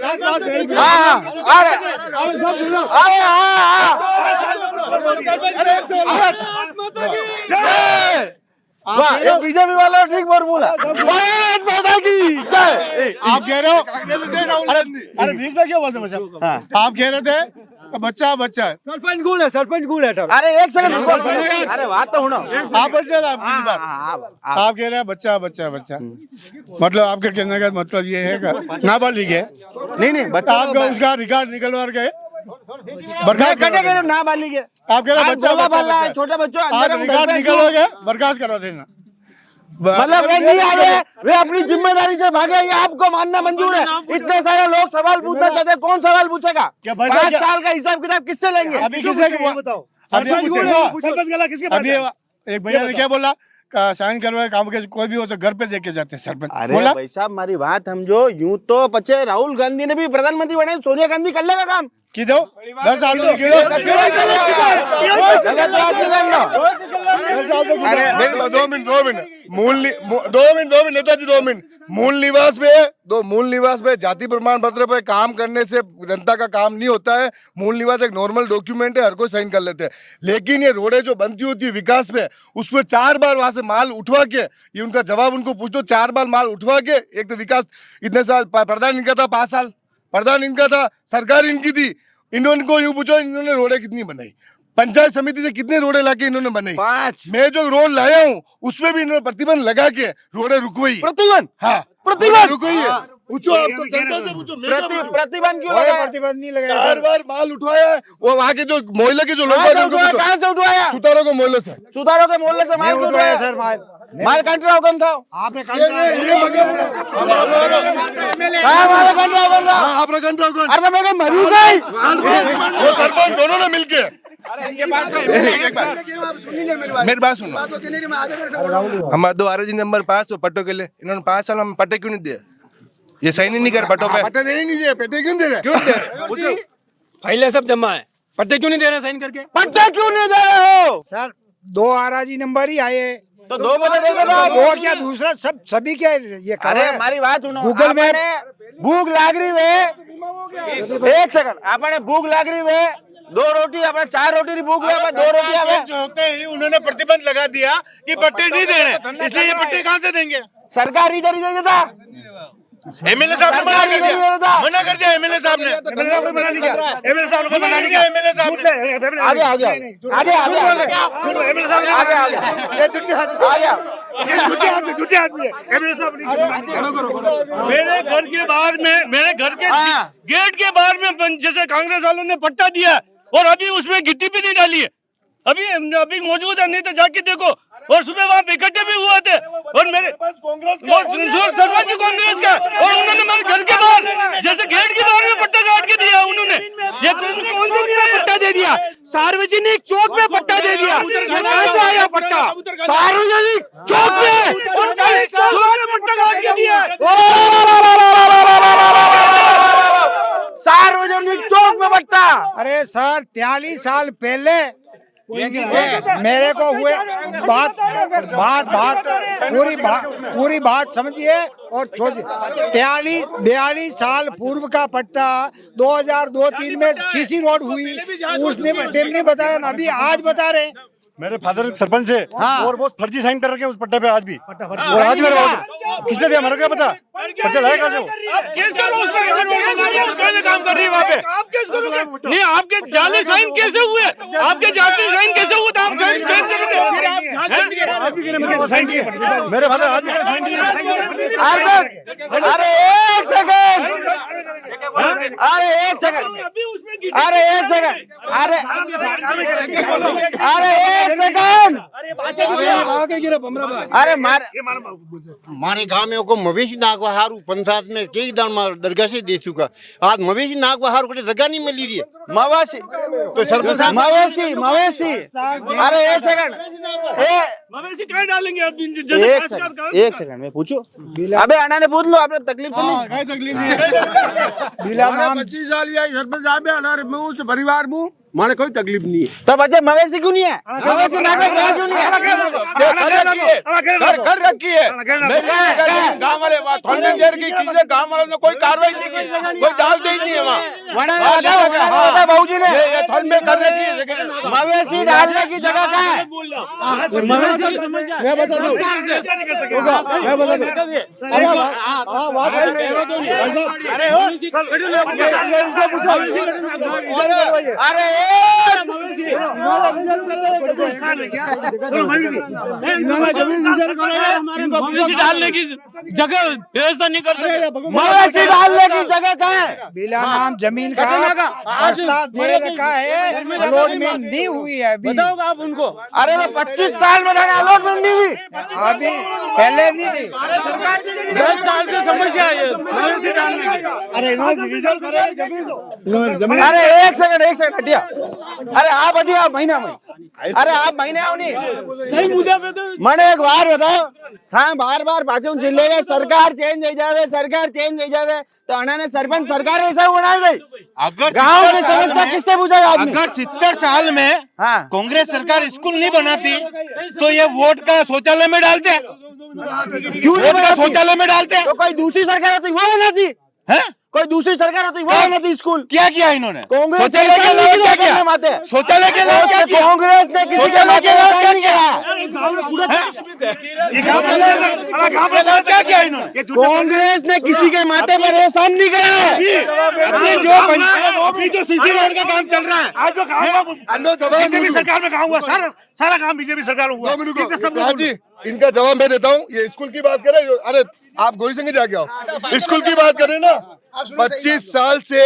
Speaker 1: बीजेपी वाला ठीक बोल बोला। भारत माता की जय।
Speaker 3: आप कह रहे हो, अरे बीच में क्यों बोलते हो? आप कह रहे थे बच्चा बच्चा है, सरपंच गुल है, सरपंच गुल है।
Speaker 1: अरे एक सेकंड रुको, अरे बात तो होना।
Speaker 3: आप बोल रहे आप कह रहे हैं बच्चा बच्चा बच्चा, मतलब आपके कहने का मतलब ये है नाबालिग है?
Speaker 1: नहीं
Speaker 3: बच्चा, आपका उसका रिकॉर्ड निकलवा के बर्खास्त
Speaker 1: कटे ना बाली के।
Speaker 3: आप कह रहे हैं बच्चा
Speaker 1: छोटा बच्चों
Speaker 3: रिकॉर्ड निकलोगे, बर्खास्त करवा देना।
Speaker 1: मतलब वे नहीं आए, वे अपनी जिम्मेदारी से भागे, ये आपको मानना मंजूर है? इतने सारे लोग सवाल पूछना चाहते हैं, कौन सवाल पूछेगा? 5 साल का हिसाब किताब किससे लेंगे?
Speaker 3: अभी किससे बताओ? अभी एक भैया ने क्या बोला, साइन करवाए काम के कोई भी हो तो घर पे देके जाते हैं सरपंच।
Speaker 1: अरे
Speaker 3: बोला
Speaker 1: भाई साहब हमारी बात समझो, यूं तो पचे राहुल गांधी ने भी प्रधानमंत्री बने, सोनिया गांधी कर लेगा काम।
Speaker 3: की दो 10 साल में
Speaker 5: दो मिनट नेताजी 2 मिनट। मूल निवास पे जाति प्रमाण पत्र पे काम करने से जनता का काम नहीं होता है। मूल निवास एक नॉर्मल डॉक्यूमेंट है, हर कोई साइन कर लेते हैं। लेकिन ये रोडें जो बनती होती है विकास पे, उसमें 4 बार वहां से माल उठवा के, ये उनका जवाब उनको पूछ दो, 4 बार माल उठवा के, एक तो विकास इतने साल प्रधान इनका था, 5 साल प्रधान इनका था, सरकार इनकी थी, इन्होंने को यूं पूछो इन्होंने रोडें कितनी बनाई, पंचायत समिति से कितने रोडें लाके इन्होंने बनाई?
Speaker 1: 5।
Speaker 5: मैं जो रोड लाया हूँ उसमें भी इन्होंने प्रतिबंध लगा के रोडें रुकवाई।
Speaker 1: प्रतिबंध?
Speaker 5: हाँ,
Speaker 1: प्रतिबंध
Speaker 5: रुकवाई है। पूछो आप सब जनता से पूछो,
Speaker 1: प्रतिबंध क्यों लगाया?
Speaker 3: प्रतिबंध नहीं लगाया।
Speaker 5: 4 बार माल उठवाया है। वो वहाँ के जो मोहल्ले के जो लोग हैं उनको पूछो।
Speaker 1: कहाँ से उठवाया?
Speaker 5: सुतारों को मोहल्ले से।
Speaker 1: सुधारों के मोहल्ले से माल
Speaker 3: उठवाया सर,
Speaker 1: माल कंट्रा होगा था।
Speaker 3: आपने
Speaker 5: आपने कंट्रा होगा।
Speaker 1: अरे मैं मरू गई।
Speaker 5: वो सरपंच दोनों ने मिलके।
Speaker 6: मेरी बात सुनो, हमारे 2 ROG नंबर 5 पट्टों के लिए इन्होंने 5 साल में पट्टे क्यों नहीं दिए? ये साइन ही नहीं कर पट्टों पे।
Speaker 5: पट्टे देने नहीं दिए, पट्टे क्यों दे रहे?
Speaker 6: क्यों दे रहे?
Speaker 10: पहले सब जमा है, पट्टे क्यों नहीं दे रहे साइन करके?
Speaker 1: पट्टे क्यों नहीं दे रहे हो?
Speaker 2: सर 2 आराजी नंबर ही आए,
Speaker 1: तो 2 बजे दे दो।
Speaker 2: 2 क्या दूसरा सभी क्या ये कर
Speaker 1: अरे
Speaker 2: रहे हैं?
Speaker 1: हमारी बात सुनो,
Speaker 2: गूगल मैप
Speaker 1: भूख लाग रही है, एक सेकंड, आपने भूख लाग रही है, 2 रोटी, अपने 4 रोटी की भूख लगा, 2 रोटी आ गए।
Speaker 3: जो होते हैं उन्होंने प्रतिबंध लगा दिया कि पट्टे नहीं दे रहे, इसलिए ये पट्टे कहाँ से देंगे?
Speaker 1: सरकारी जरिए देता।
Speaker 3: एमएलए साहब ने मना कर दिया, मना कर दिया एमएलए साहब ने, एमएलए साहब ने मना नहीं किया, एमएलए साहब ने मना नहीं किया, एमएलए साहब ने
Speaker 1: आगे आगे आगे
Speaker 3: एमएलए साहब ने
Speaker 1: आगे आगे
Speaker 3: ये झूठे आदमी,
Speaker 1: आ गया,
Speaker 3: ये झूठे आदमी है, एमएलए साहब ने। मेरे घर के बाहर में, मेरे घर के गेट के बाहर में जैसे कांग्रेस वालों ने पट्टा दिया और अभी उसमें गिट्टी भी नहीं डाली है, अभी मौजूद है, नहीं तो जाके देखो
Speaker 11: और सुबह वहाँ पे इकट्ठे भी हुए थे और मेरे
Speaker 5: कांग्रेस
Speaker 11: सरपंच कांग्रेस का, और उन्होंने मेरे घर के बाहर जैसे गेट के बाहर में पट्टा काट के दिया उन्होंने। ये
Speaker 4: पट्टा दे दिया, सार्वजनिक चौक में पट्टा दे दिया। ये कहाँ से आया पट्टा? सार्वजनिक चौक में 39 साल बाद पट्टा काट के दिया। सार्वजनिक चौक में पट्टा।
Speaker 2: अरे सर 43 साल पहले मेरे को हुए पूरी बात समझिए और सोचिए। 42 साल पूर्व का पट्टा 2002-03 में सीसी रोड हुई, उसने टीम ने बताया ना, अभी आज बता रहे हैं।
Speaker 5: मेरे फादर सरपंच है और वो फर्जी साइन कर रखे हैं उस पट्टे पे आज भी। और आज मेरे किसने दिया मेरे को क्या पता? पर्चा लाया कहाँ से वो?
Speaker 11: कैसे काम कर रही है वहाँ पे? नहीं, आपके जाली साइन कैसे हुए? आपके जाली साइन कैसे हुए? तो आप साइन केस करोगे?
Speaker 5: मेरे फादर आज भी साइन किए।
Speaker 4: अरे एक सेकंड, अरे एक सेकंड, अरे एक सेकंड, अरे
Speaker 1: अरे
Speaker 13: मारे गाँव में को मवेशी नाग हारू पंचायत में कई दान दरगाह से दे चुका। आज मवेशी नाग हारू को जगह नहीं मिली रही है।
Speaker 1: मवेशी
Speaker 13: तो सरपंच
Speaker 1: मवेशी अरे एक सेकंड,
Speaker 11: मवेशी कहाँ डालेंगे?
Speaker 1: एक सेकंड मैं पूछूं? अबे अन्ना ने पूछ लो, आपने तकलीफ तो नहीं?
Speaker 5: तकलीफ नहीं
Speaker 2: बिला नाम
Speaker 13: 25 साल सरपंच साहब है और मैं उस परिवार में माने कोई तकलीफ नहीं है।
Speaker 1: तो बच्चे मवेशी क्यों नहीं है? मवेशी नागरिक क्यों नहीं है?
Speaker 6: कर रखी है। गाँव वाले थोड़ी देर की किसी गाँव वालों ने कोई कार्रवाई नहीं की, कोई डालते ही नहीं है वहाँ।
Speaker 1: बाबूजी ने
Speaker 6: ये थोड़ी में कर रखी है
Speaker 1: मवेशी डालने की जगह कहाँ है?
Speaker 5: मैं बता दूं
Speaker 1: अरे
Speaker 11: मवेशी डालने की जगह व्यवस्था नहीं करते।
Speaker 1: मवेशी डालने की जगह कहाँ है?
Speaker 2: बिला नाम जमीन का प्रस्ताव दे रखा है, अलॉटमेंट नहीं हुई है अभी।
Speaker 11: आप उनको
Speaker 1: अरे तो 25 साल में अलॉटमेंट नहीं हुई,
Speaker 2: अभी पहले नहीं थी।
Speaker 11: 10 साल से समस्या है मवेशी डालने की।
Speaker 1: अरे एक सेकंड हटिया। अरे आप हटिया, आप महीना में, अरे आप महीने आओ नहीं
Speaker 11: सही मुद्दे पे तो
Speaker 1: मैंने एक बार बताओ। हाँ बार पाछू जिले में सरकार चेंज हो जावे तो अन्ना ने सरपंच सरकार ऐसा बनाई गई।
Speaker 13: अगर
Speaker 1: गांव की समस्या किससे पूछेगा आदमी?
Speaker 13: अगर 70 साल में
Speaker 1: हाँ
Speaker 13: कांग्रेस सरकार स्कूल नहीं बनाती तो ये वोट का शौचालय में डालते हैं।
Speaker 1: क्यों नहीं
Speaker 13: वोट का शौचालय में डालते हैं?
Speaker 1: तो कोई दूसरी सरकार होती वो बनाती
Speaker 13: हैं?
Speaker 1: कोई दूसरी सरकार होती वो बनाती स्कूल।
Speaker 13: क्या किया इन्होंने?
Speaker 1: कांग्रेस
Speaker 13: शौचालय के अलावा क्या किया? शौचालय के अलावा क्या किया?
Speaker 1: कांग्रेस ने किसी के
Speaker 13: शौचालय के अलावा क्या किया? क्या किया इन्होंने?
Speaker 1: कांग्रेस ने किसी के माथे पर एहसान नहीं करा है।
Speaker 3: अभी जो सीसी रोड का काम चल रहा है, आज जो काम बीजेपी सरकार में काम हुआ, सारा काम बीजेपी सरकार में हुआ।
Speaker 5: जी इनका जवाब मैं देता हूँ। ये स्कूल की बात करें, अरे आप गौरी सिंह जाके आओ। स्कूल की बात करें ना, 25 साल से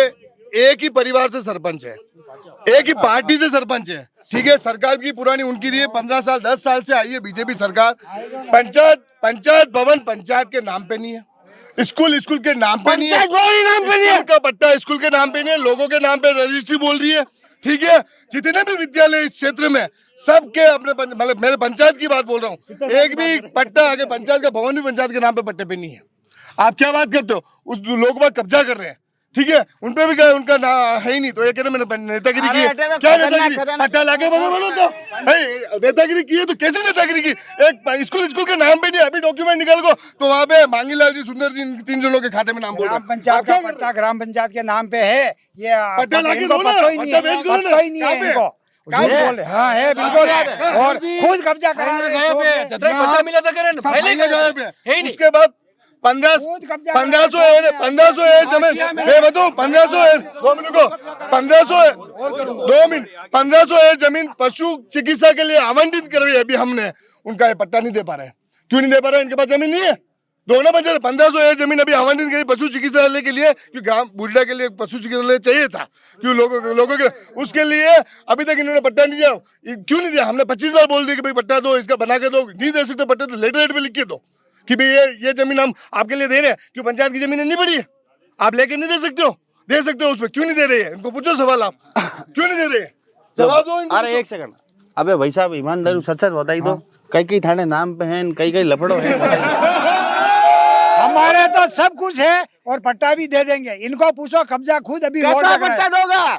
Speaker 5: एक ही परिवार से सरपंच है, एक ही पार्टी से सरपंच है। ठीक है, सरकार की पुरानी उनकी रही है 15 साल 10 साल से आई है बीजेपी सरकार। पंचायत भवन पंचायत के नाम पे नहीं है, स्कूल के नाम पे नहीं है, स्कूल का पट्टा स्कूल के नाम पे नहीं है, लोगों के नाम पे रजिस्ट्री बोल रही है। ठीक है, जितने भी विद्यालय इस क्षेत्र में सबके अपने मतलब मेरे पंचायत की बात बोल रहा हूँ, एक भी पट्टा आगे पंचायत का भवन भी पंचायत के नाम पे पट्टे पे नहीं है। आप क्या बात करते हो? उस लोग बात कब्जा कर रहे हैं। ठीक है, उनपे भी उनका ना है ही नहीं, तो ये कहना मैंने नेतागिरी की है। क्या नेतागिरी? पट्टा लाके बोलो तो नेतागिरी की है तो कैसी नेतागिरी की? एक स्कूल के नाम पे नहीं, अभी डॉक्यूमेंट निकाल को तो वहाँ पे मांगी लाल जी, सुंदर जी, 3 जनों के खाते में नाम बोल रहे
Speaker 2: ग्राम पंचायत का पट्टा ग्राम पंचायत के नाम पे है। ये
Speaker 5: पट्टा लाके
Speaker 2: इनको
Speaker 5: दो ना,
Speaker 2: पता ही नहीं है,
Speaker 5: पट्टा बेच दो ना।
Speaker 2: पता ही नहीं है इनको। झूठ बोल रहे, हाँ है बिल्कुल, और खुद कब्जा करा रहे हैं।
Speaker 5: उसके बाद 1500 जमीन मैं बताऊं, 1500 जमीन पशु चिकित्सा के लिए आवंटित कर रही है। अभी हमने उनका ये पट्टा नहीं दे पा रहे हैं। क्यों नहीं दे पा रहे? इनके पास जमीन नहीं है। दोनों पंचायत 1500 है जमीन अभी आवंटित करी पशु चिकित्सालय के लिए, क्योंकि ग्राम बुढ़ा के लिए पशु चिकित्सालय चाहिए था, क्यों लोगों के उसके लिए अभी तक इन्होंने पट्टा नहीं दिया। क्यों नहीं दिया? हमने 25 बार बोल दिया कि भाई पट्टा दो, इसका बना के दो। नहीं दे सकते पट्टा तो लेटर पे लिख के दो कि भाई ये जमीन हम आपके लिए दे रहे हैं। क्यों पंचायत की जमीन नहीं पड़ी है? आप लेके नहीं दे सकते हो? दे सकते हो, उसमें क्यों नहीं दे रहे हैं? इनको पूछो सवाल, आप क्यों नहीं दे रहे हैं? जवाब दो इनको।
Speaker 1: अरे एक सेकंड, अबे भाई साहब ईमानदारी सच सच बताई दो, कई थाने नाम पे हैं, कई लफड़ो हैं।
Speaker 2: हमारे तो सब कुछ है और पट्टा भी दे देंगे। इनको पूछो, कब्जा खुद अभी रोड
Speaker 1: कैसा
Speaker 2: लग रहा
Speaker 1: पट्टा
Speaker 2: है।
Speaker 1: दोगा?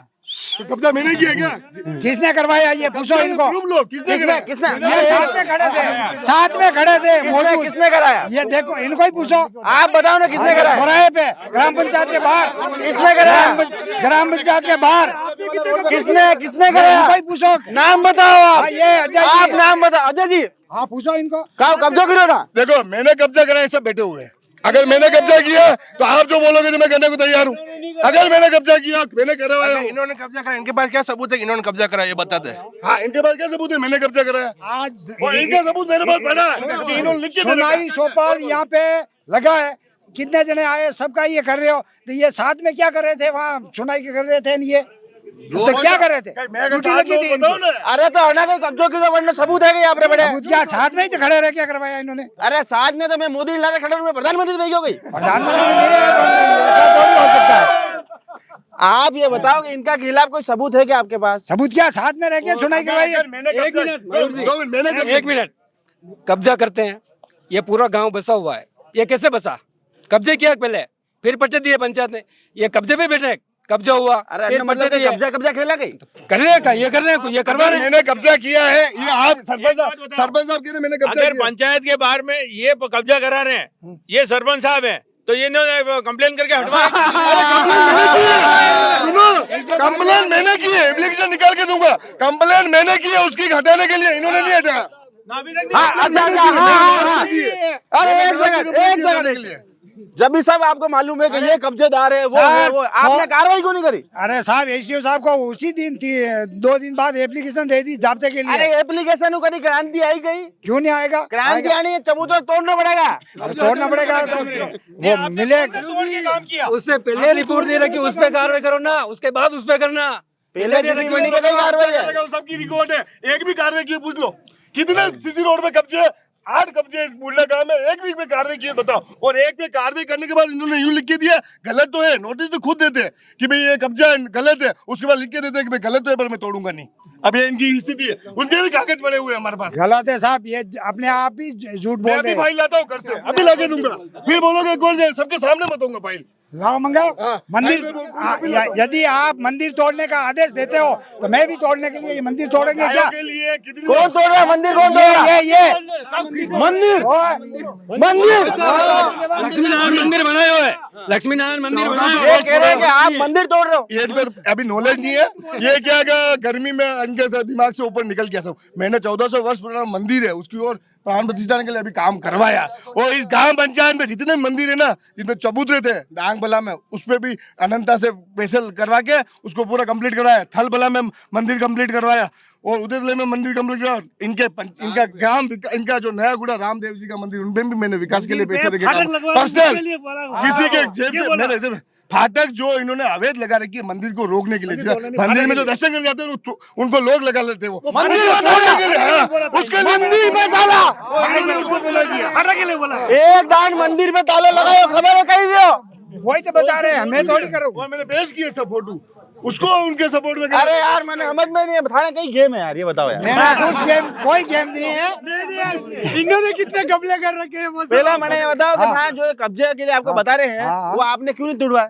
Speaker 5: तो कब्जा मैंने किया क्या?
Speaker 2: किसने करवाया ये पूछो इनको।
Speaker 5: प्रूफ लो, किसने कराया?
Speaker 1: किसने
Speaker 2: ये साथ में खड़े थे, साथ में खड़े थे मौजूद।
Speaker 1: किसने कराया?
Speaker 2: ये देखो, इनको ही पूछो।
Speaker 1: आप बताओ ना किसने कराया?
Speaker 2: चौराहे पे ग्राम पंचायत के बाहर।
Speaker 1: किसने कराया?
Speaker 2: ग्राम पंचायत के बाहर
Speaker 1: किसने कराया?
Speaker 2: इनको ही पूछो।
Speaker 1: नाम बताओ आप।
Speaker 2: हाँ, ये अजय जी।
Speaker 1: आप नाम बताओ। अजय जी,
Speaker 2: हाँ पूछो इनको।
Speaker 1: कब्जा करो था।
Speaker 5: देखो मैंने कब्जा कराया, सब बैठे हुए हैं। अगर मैंने कब्जा किया तो आप जो बोलोगे तो मैं करने को तैयार हूँ। अगर मैंने कब्जा किया, मैंने करवाया।
Speaker 6: इन्होंने कब्जा करा, इनके पास क्या सबूत है इन्होंने कब्जा करा, ये बता दे।
Speaker 5: हाँ, इनके पास क्या सबूत है? मैंने कब्जा कराया।
Speaker 2: आज
Speaker 5: और इनका सबूत मेरे पास पड़ा है कि इन्होंने लिख के दे रखा है।
Speaker 2: सोनाई चौपाल यहाँ पे लगा है, कितने जने आए, सबका ये कर रहे हो। तो ये साथ में क्या कर रहे थे वहाँ? सुनाई कर रहे थे ये तो क्या कर रहे थे? ड्यूटी लगी थी इनकी।
Speaker 1: अरे तो हटा के कब्जों की तो वरना सबूत है कि यहाँ पे बड़े।
Speaker 2: सबूत क्या? साथ में ही तो खड़े रह क्या करवाया इन्होंने?
Speaker 1: अरे साथ में तो मैं मोदी लाके खड़े हुए, प्रधानमंत्री नहीं हो गई।
Speaker 2: प्रधानमंत्री नहीं है, ऐसा थोड़ी हो सकता है।
Speaker 1: आप ये बताओ कि इनका खिलाफ कोई सबूत है क्या आपके पास?
Speaker 2: सबूत क्या? साथ में रह के सुनाई करवाई है।
Speaker 10: एक मिनट, कब्जा करते हैं, ये पूरा गांव बसा हुआ है, ये कैसे बसा? कब्जे किया पहले, फिर पट्टे दिए पंचायत ने, ये कब्जे पे बैठे, कब्जा हुआ,
Speaker 1: अरे
Speaker 10: फिर
Speaker 1: मतलब
Speaker 10: पट्टे दिए।
Speaker 1: कब्जा खेला गई
Speaker 10: कर रहे हैं का? ये कर रहे हैं, ये करवा रहे हैं।
Speaker 5: मैंने कब्जा किया है, ये आप सरपंच साहब कह रहे हैं मैंने कब्जा
Speaker 4: अगर
Speaker 5: किया।
Speaker 4: पंचायत के बाहर में ये कब्जा करा रहे हैं, ये सरपंच साहब हैं, तो ये इन्होंने कंप्लेन करके हटवा।
Speaker 5: सुनो, कंप्लेन मैंने की है, एप्लीकेशन निकाल के दूंगा। कंप्लेन मैंने की है, उसकी हटाने के लिए इन्होंने नहीं हटाया।
Speaker 1: अरे एक सेकंड, जब भी सब आपको मालूम है कि ये कब्जेदार है, वो है, वो आपने कार्रवाई क्यों नहीं करी?
Speaker 2: अरे साहब, एसडीओ साहब को उसी दिन थी, 2 दिन बाद एप्लीकेशन दे दी जाब्ते के लिए।
Speaker 1: अरे एप्लीकेशन कभी क्रांति आई गई?
Speaker 2: क्यों नहीं आएगा?
Speaker 1: क्रांति आनी है, चबूतरा तोड़ना पड़ेगा।
Speaker 2: अरे तोड़ना पड़ेगा तो वो मिलेगा।
Speaker 10: उससे पहले रिपोर्ट दे रखी, उस पे कार्रवाई करो ना, उसके बाद उस पे करना।
Speaker 1: पहले मंडी पे कई कार्रवाई है।
Speaker 5: सबकी रिकॉर्ड है, एक भी कार्रवाई की पूछ लो। कितने सीसी रोड पे कब्जे? 8 कब्जे इस बुढ़ा गांव में, एक भी पे कार्रवाई किए बताओ। और एक पे कार्रवाई करने के बाद इन्होंने यूं लिख के दिया, गलत तो है, नोटिस तो खुद देते हैं कि भाई ये कब्जा गलत है, उसके बाद लिख के देते हैं कि भाई गलत तो है पर मैं तोड़ूंगा नहीं। अब ये इनकी स्थिति है, उनके भी कागज पड़े हुए हैं हमारे पास।
Speaker 2: गलत है साहब, ये अपने आप ही झूठ बोल
Speaker 5: मैं
Speaker 2: रहे
Speaker 5: अभी
Speaker 2: हैं।
Speaker 5: फाइल लाता हूँ घर से, अभी लाके दूंगा। फिर बोलोगे कौन जाए, सबके सामने बताऊंगा फाइल।
Speaker 2: लाओ मंगाओ मंदिर। यदि आप मंदिर तोड़ने का आदेश देते हो तो मैं भी तोड़ने के लिए ये मंदिर तोड़ेंगे क्या?
Speaker 1: कौन तोड़ रहा है मंदिर? कौन तोड़ रहा है?
Speaker 2: ये
Speaker 1: मंदिर
Speaker 10: लक्ष्मी नारायण मंदिर बनाए हुए, लक्ष्मी नारायण मंदिर बनाए हुए।
Speaker 1: ये कह रहे हैं कि आप मंदिर तोड़ रहे हो।
Speaker 5: ये इनको अभी नॉलेज नहीं है। ये क्या गर्मी में इनके दिमाग से ऊपर निकल गया सब। मैंने 1400 वर्ष पुराना मंदिर है, उसकी ओर प्राण प्रतिष्ठा के लिए अभी काम करवाया। और इस ग्राम पंचायत में जितने मंदिर है ना, जिसमें चबूतरे थे डांग बला में, उस पे भी अनंता से पैसे करवा के उसको पूरा कंप्लीट करवाया। थल बला में मंदिर कंप्लीट करवाया और उदयतले में मंदिर कंप्लीट करवाया। इनका ग्राम, इनका जो नया गुड़ा रामदेव जी का मंदिर, उनपे भी मैंने विकास के लिए पैसे देके पर्सनल किसी के जेब से मैंने फाटक जो इन्होंने अवैध लगा रखी है मंदिर को रोकने के लिए। मंदिर में जो दर्शन करने जाते हैं उनको लोग लगा लेते हैं, वो मंदिर तोड़ने के लिए। हाँ, उसके लिए
Speaker 1: मंदिर में ताला,
Speaker 5: उसको बोला
Speaker 1: एक दान मंदिर में ताला लगाओ, खबर है कहीं भी हो।
Speaker 2: वही तो बता रहे हैं, मैं थोड़ी करूँ।
Speaker 5: और मैंने पेश किए सब फोटो, उसको उनके सपोर्ट में।
Speaker 1: अरे यार मैंने समझ में नहीं है, बताने कहीं गेम है यार, ये बताओ यार।
Speaker 2: मेरा कुछ गेम, कोई गेम नहीं है। इन्होंने कितने कब्जे कर रखे हैं?
Speaker 1: पहला मैंने ये बताओ कि हाँ, जो कब्जे के लिए आपको बता रहे हैं, वो आपने क्यों नहीं तोड़वाया?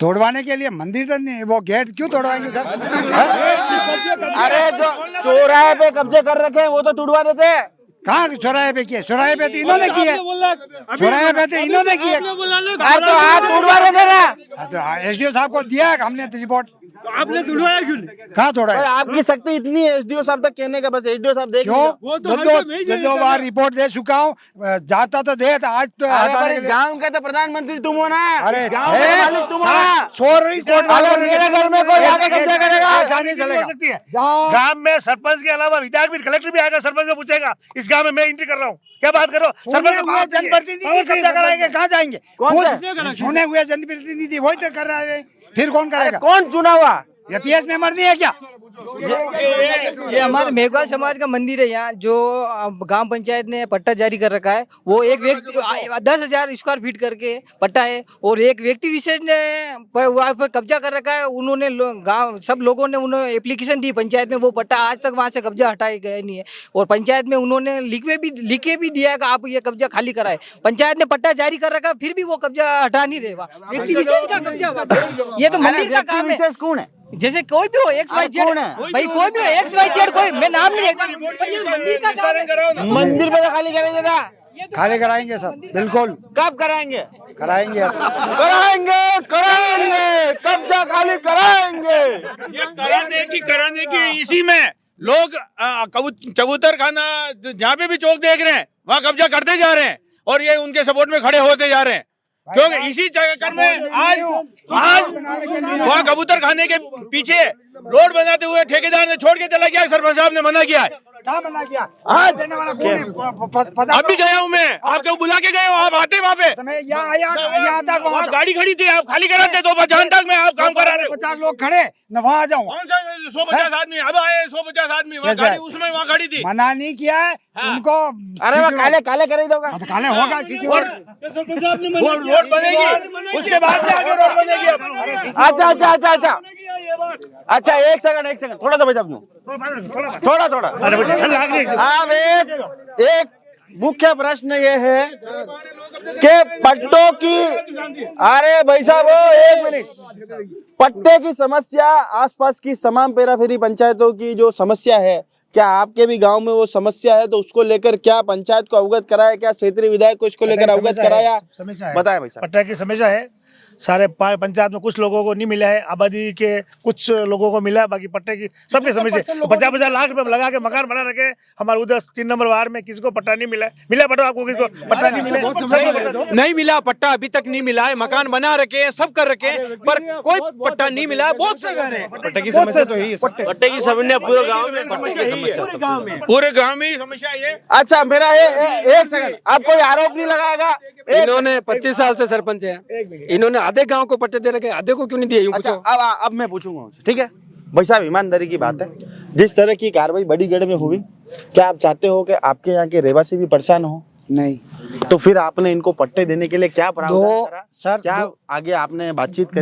Speaker 2: तोड़वाने के लिए मंदिर तो नहीं, वो गेट क्यों तोड़वाएंगे सर?
Speaker 1: अरे जो चौराहे पे कब्जे कर रखे हैं वो तो तोड़वा देते हैं।
Speaker 2: कहाँ चौराहे पे किए? चौराहे पे तो इन्होंने किए, चौराहे पे तो इन्होंने किए।
Speaker 1: यार तो आप तोड़वा रहे थे ना।
Speaker 2: तो एसडीओ साहब को दिया है हमने रिपोर्ट।
Speaker 11: आपने तोड़वाया क्यों?
Speaker 2: कहाँ तोड़ा है?
Speaker 1: आपकी शक्ति इतनी है एसडीओ साहब तक कहने का, बस एसडीओ साहब देख
Speaker 2: क्यों? दो बार रिपोर्ट दे चुका हूँ, जाता तो दे, आज तो हटाने के लिए।
Speaker 1: गाँव का तो प्रधानमंत्री तुम हो ना।
Speaker 2: अरे
Speaker 1: गाँव का मालिक तुम हो ना।
Speaker 2: सॉरी कोर्ट वालों ने,
Speaker 1: मेरे घर में कोई आके कब्जा करेगा
Speaker 2: ऐसा नहीं चलेगा।
Speaker 3: गांव में सरपंच के अलावा विधायक भी, कलेक्टर भी आएगा, सरपंच को पूछेगा इस काम है, मैं एंट्री कर रहा हूँ, क्या बात कर रहे हो? सरपंच
Speaker 2: हुए जनप्रतिनिधि कब्जा कराएंगे, कहाँ जाएंगे? चुने हुए जनप्रतिनिधि वही तो कर रहे हैं, फिर कौन करेगा?
Speaker 1: कौन चुना हुआ?
Speaker 2: ये पीएस मेंबर नहीं है क्या?
Speaker 14: ये हमारे मेघवाल समाज का मंदिर है यहाँ, जो ग्राम पंचायत ने पट्टा जारी कर रखा है। वो एक व्यक्ति 10,000 स्क्वायर फीट करके पट्टा है, और एक व्यक्ति विशेष ने वहाँ पर कब्जा कर रखा है। उन्होंने गांव सब लोगों ने उन्होंने एप्लीकेशन दी पंचायत में, वो पट्टा आज तक वहाँ से कब्जा हटाया गया नहीं है। और पंचायत में उन्होंने लिख के भी दिया कि आप ये कब्जा खाली कराए। पंचायत ने पट्टा जारी कर रखा, फिर भी वो कब्जा हटा नहीं रहे। व्यक्ति विशेष का कब्जा हुआ, ये तो मंदिर का काम है।
Speaker 1: कौन है?
Speaker 14: जैसे कोई भी हो, XYZ भाई, कोई भी हो, XYZ, कोई मैं नाम नहीं लेता, मंदिर का काम है।
Speaker 1: मंदिर में तो खाली करेंगे ना?
Speaker 2: खाली कराएंगे सर, बिल्कुल
Speaker 1: कब कराएंगे?
Speaker 2: कराएंगे।
Speaker 1: कराएंगे कब्जा खाली कराएंगे।
Speaker 4: ये कराने की इसी में लोग कबूतर खाना जहाँ पे भी चौक देख रहे हैं वहाँ कब्जा करते जा रहे हैं, और ये उनके सपोर्ट में खड़े होते जा रहे हैं, क्योंकि इसी चक्कर में आज वहाँ कबूतर खाने के पीछे रोड बनाते हुए ठेकेदार ने छोड़ के चला गया, सरपंच साहब ने मना किया है।
Speaker 2: क्या मना किया?
Speaker 1: आज
Speaker 2: देने वाला कौन है?
Speaker 4: अभी गया हूँ मैं, आपको बुला के गए हो, आप आते वहाँ पे?
Speaker 2: मैं यहाँ आया था,
Speaker 4: वहाँ गाड़ी खड़ी थी, आप खाली कराते तो बजान तक में आप काम करा रहे हो।
Speaker 2: 50 लोग खड़े न, वहाँ आ जाऊँ?
Speaker 4: 150 आदमी अब आए, 150 आदमी वहाँ गाड़ी उसमें वहाँ खड़ी थी।
Speaker 2: मना नहीं किया है उनको।
Speaker 1: अरे वो काले काले कर ही दोगा।
Speaker 2: काले होगा
Speaker 4: रोड बनेगी, उसके बाद में आगे रोड बनेगी।
Speaker 1: अच्छा एक सेकंड थोड़ा सा बचा थोड़ा अब एक मुख्य प्रश्न ये है कि पट्टों की, अरे भाई साहब एक मिनट, पट्टे की समस्या आसपास की तमाम पेराफेरी पंचायतों की जो समस्या है, क्या आपके भी गांव में वो समस्या है? तो उसको लेकर क्या पंचायत को अवगत कराया, क्या क्षेत्रीय विधायक को इसको लेकर अवगत कराया? बताया भाई साहब।
Speaker 3: पट्टा की समस्या है, सारे पंचायत में कुछ लोगों को नहीं मिला है, आबादी के कुछ लोगों को मिला है, बाकी पट्टे की सबके समस्या। 50-50 लाख रुपए लगा के मकान बना रखे, हमारे उधर 3 नंबर वार्ड में किसी को पट्टा नहीं मिला है। मिला पट्टा आपको? किसी को पट्टा नहीं मिला?
Speaker 10: नहीं मिला पट्टा, अभी तक नहीं मिला है। मकान बना रखे हैं, सब कर रखे हैं, पर कोई पट्टा नहीं मिला है। बहुत से घर हैं।
Speaker 3: पट्टे की समस्या तो यही है।
Speaker 4: पट्टे की समस्या पूरे गाँव में, पूरे गाँव में समस्या ये।
Speaker 1: अच्छा मेरा एक सेकंड, आप कोई आरोप नहीं लगाएगा?
Speaker 10: इन्होंने 25 साल से सरपंच है, इन्होंने आधे गांव को पट्टे दे रखे, आधे को क्यों नहीं दिए?
Speaker 1: अच्छा अब मैं पूछूंगा उनसे, ठीक है भाई साहब, ईमानदारी की बात है, जिस तरह की कार्रवाई बड़ीगढ़ में हुई, क्या आप चाहते हो कि आपके यहाँ के रहवासी भी परेशान हो?
Speaker 7: नहीं,
Speaker 1: तो फिर आपने इनको पट्टे देने के लिए क्या प्रावधान करा?
Speaker 2: सर,
Speaker 1: क्या आगे आपने बातचीत करी?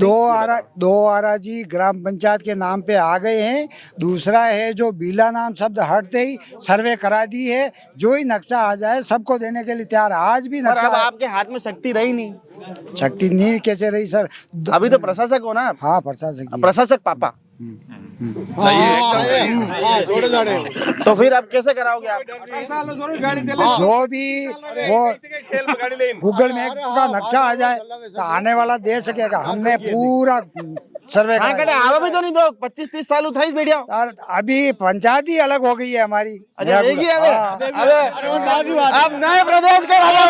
Speaker 2: दो आराजी ग्राम पंचायत के नाम पे आ गए हैं। दूसरा है जो बीला नाम शब्द हटते ही सर्वे करा दी है, जो ही नक्शा आ जाए सबको देने के लिए तैयार। आज भी नक्शा
Speaker 1: आपके हाथ में शक्ति रही नहीं।
Speaker 2: शक्ति नहीं कैसे रही सर?
Speaker 1: अभी तो प्रशासक हो ना?
Speaker 2: हाँ प्रशासक,
Speaker 1: प्रशासक पापा। तो फिर आप कैसे कराओगे? आप
Speaker 2: जो भी वो गूगल मैप का नक्शा आ जाए तो आने वाला दे सकेगा। हमने पूरा सर्वे
Speaker 1: आवा भी तो नहीं दो 25-30 साल उठाइस बैठिया।
Speaker 2: अभी पंचायत ही अलग हो गई है हमारी।
Speaker 1: अच्छा अब नए प्रदेश के राजा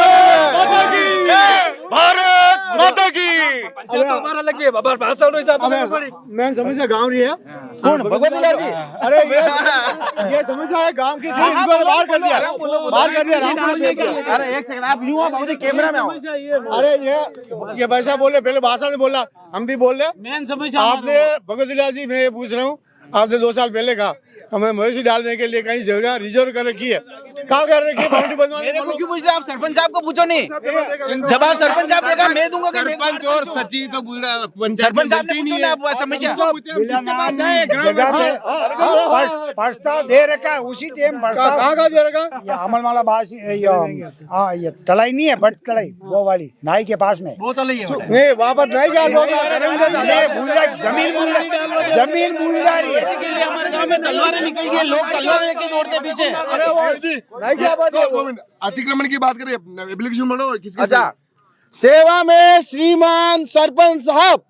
Speaker 4: भारत माता की।
Speaker 10: पंचायत तो हमारा लगी है, बाबा भाषा
Speaker 5: मैं समझा गाँव नहीं है।
Speaker 1: कौन भगवती लाल जी?
Speaker 5: अरे ये समस्या है गांव की थी, इनको बाहर कर दिया।
Speaker 1: अरे एक सेकंड, आप यूं आप कैमरा में आओ।
Speaker 5: अरे ये वैसा बोले, पहले भाषा से बोला, हम भी बोल रहे। आपने भगवती लाल जी, मैं ये पूछ रहा हूँ, आपने 2 साल पहले कहा हमें मवेशी डालने के लिए कहीं जगह रिजर्व कर रखी है, कहाँ कर रखी है? बाउंड्री बनवाने को
Speaker 12: क्यों पूछ रहे? आप सरपंच साहब को पूछो नहीं। जब आप सरपंच साहब देगा मैं दूंगा।
Speaker 6: सरपंच और सचिव तो बोल रहा है,
Speaker 12: सरपंच साहब ने पूछो ना समस्या।
Speaker 2: जगह पे प्रस्ताव दे रखा है, उसी टाइम प्रस्ताव
Speaker 5: कहाँ दे रखा?
Speaker 2: ये अमलवाला बासी, ये तलाई नहीं है, बट तलाई वो वाली नाई के पास में।
Speaker 5: नहीं वहाँ पर नहीं क्या लोग
Speaker 2: जमीन बुलदारी है।
Speaker 12: हमारे गाँव में तलवारें निकल गई, लोग तलवार लेके दौड़ते पीछे।
Speaker 5: अतिक्रमण की बात करें, एप्लीकेशन बनाओ किसके?
Speaker 1: अच्छा, सेवा में श्रीमान सरपंच साहब